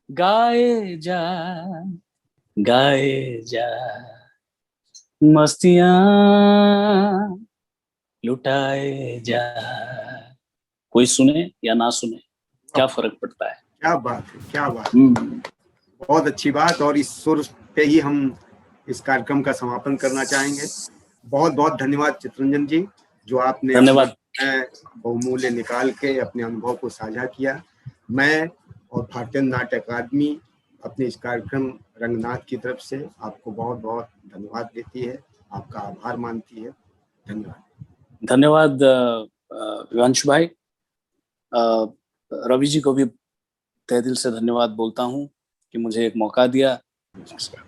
गाए जा, गाए जा, मस्तियां लुटाए जा, कोई सुने या ना सुने, क्या फर्क पड़ता है। क्या बात है, क्या बात है। बहुत अच्छी बात, और इस सुर पे ही हम इस कार्यक्रम का समापन करना चाहेंगे। बहुत बहुत धन्यवाद चितरंजन जी, जो आपने धन्यवाद, बहुमूल्य निकाल के अपने अनुभव को साझा किया। मैं और भारतीय नाट्य अकादमी अपने इस कार्यक्रम रंगनाथ की तरफ से आपको बहुत बहुत धन्यवाद देती है, आपका आभार मानती है। धन्यवाद। धन्यवाद विवांश भाई। रवि जी को भी तहे दिल से धन्यवाद बोलता हूँ कि मुझे एक मौका दिया। नमस्कार।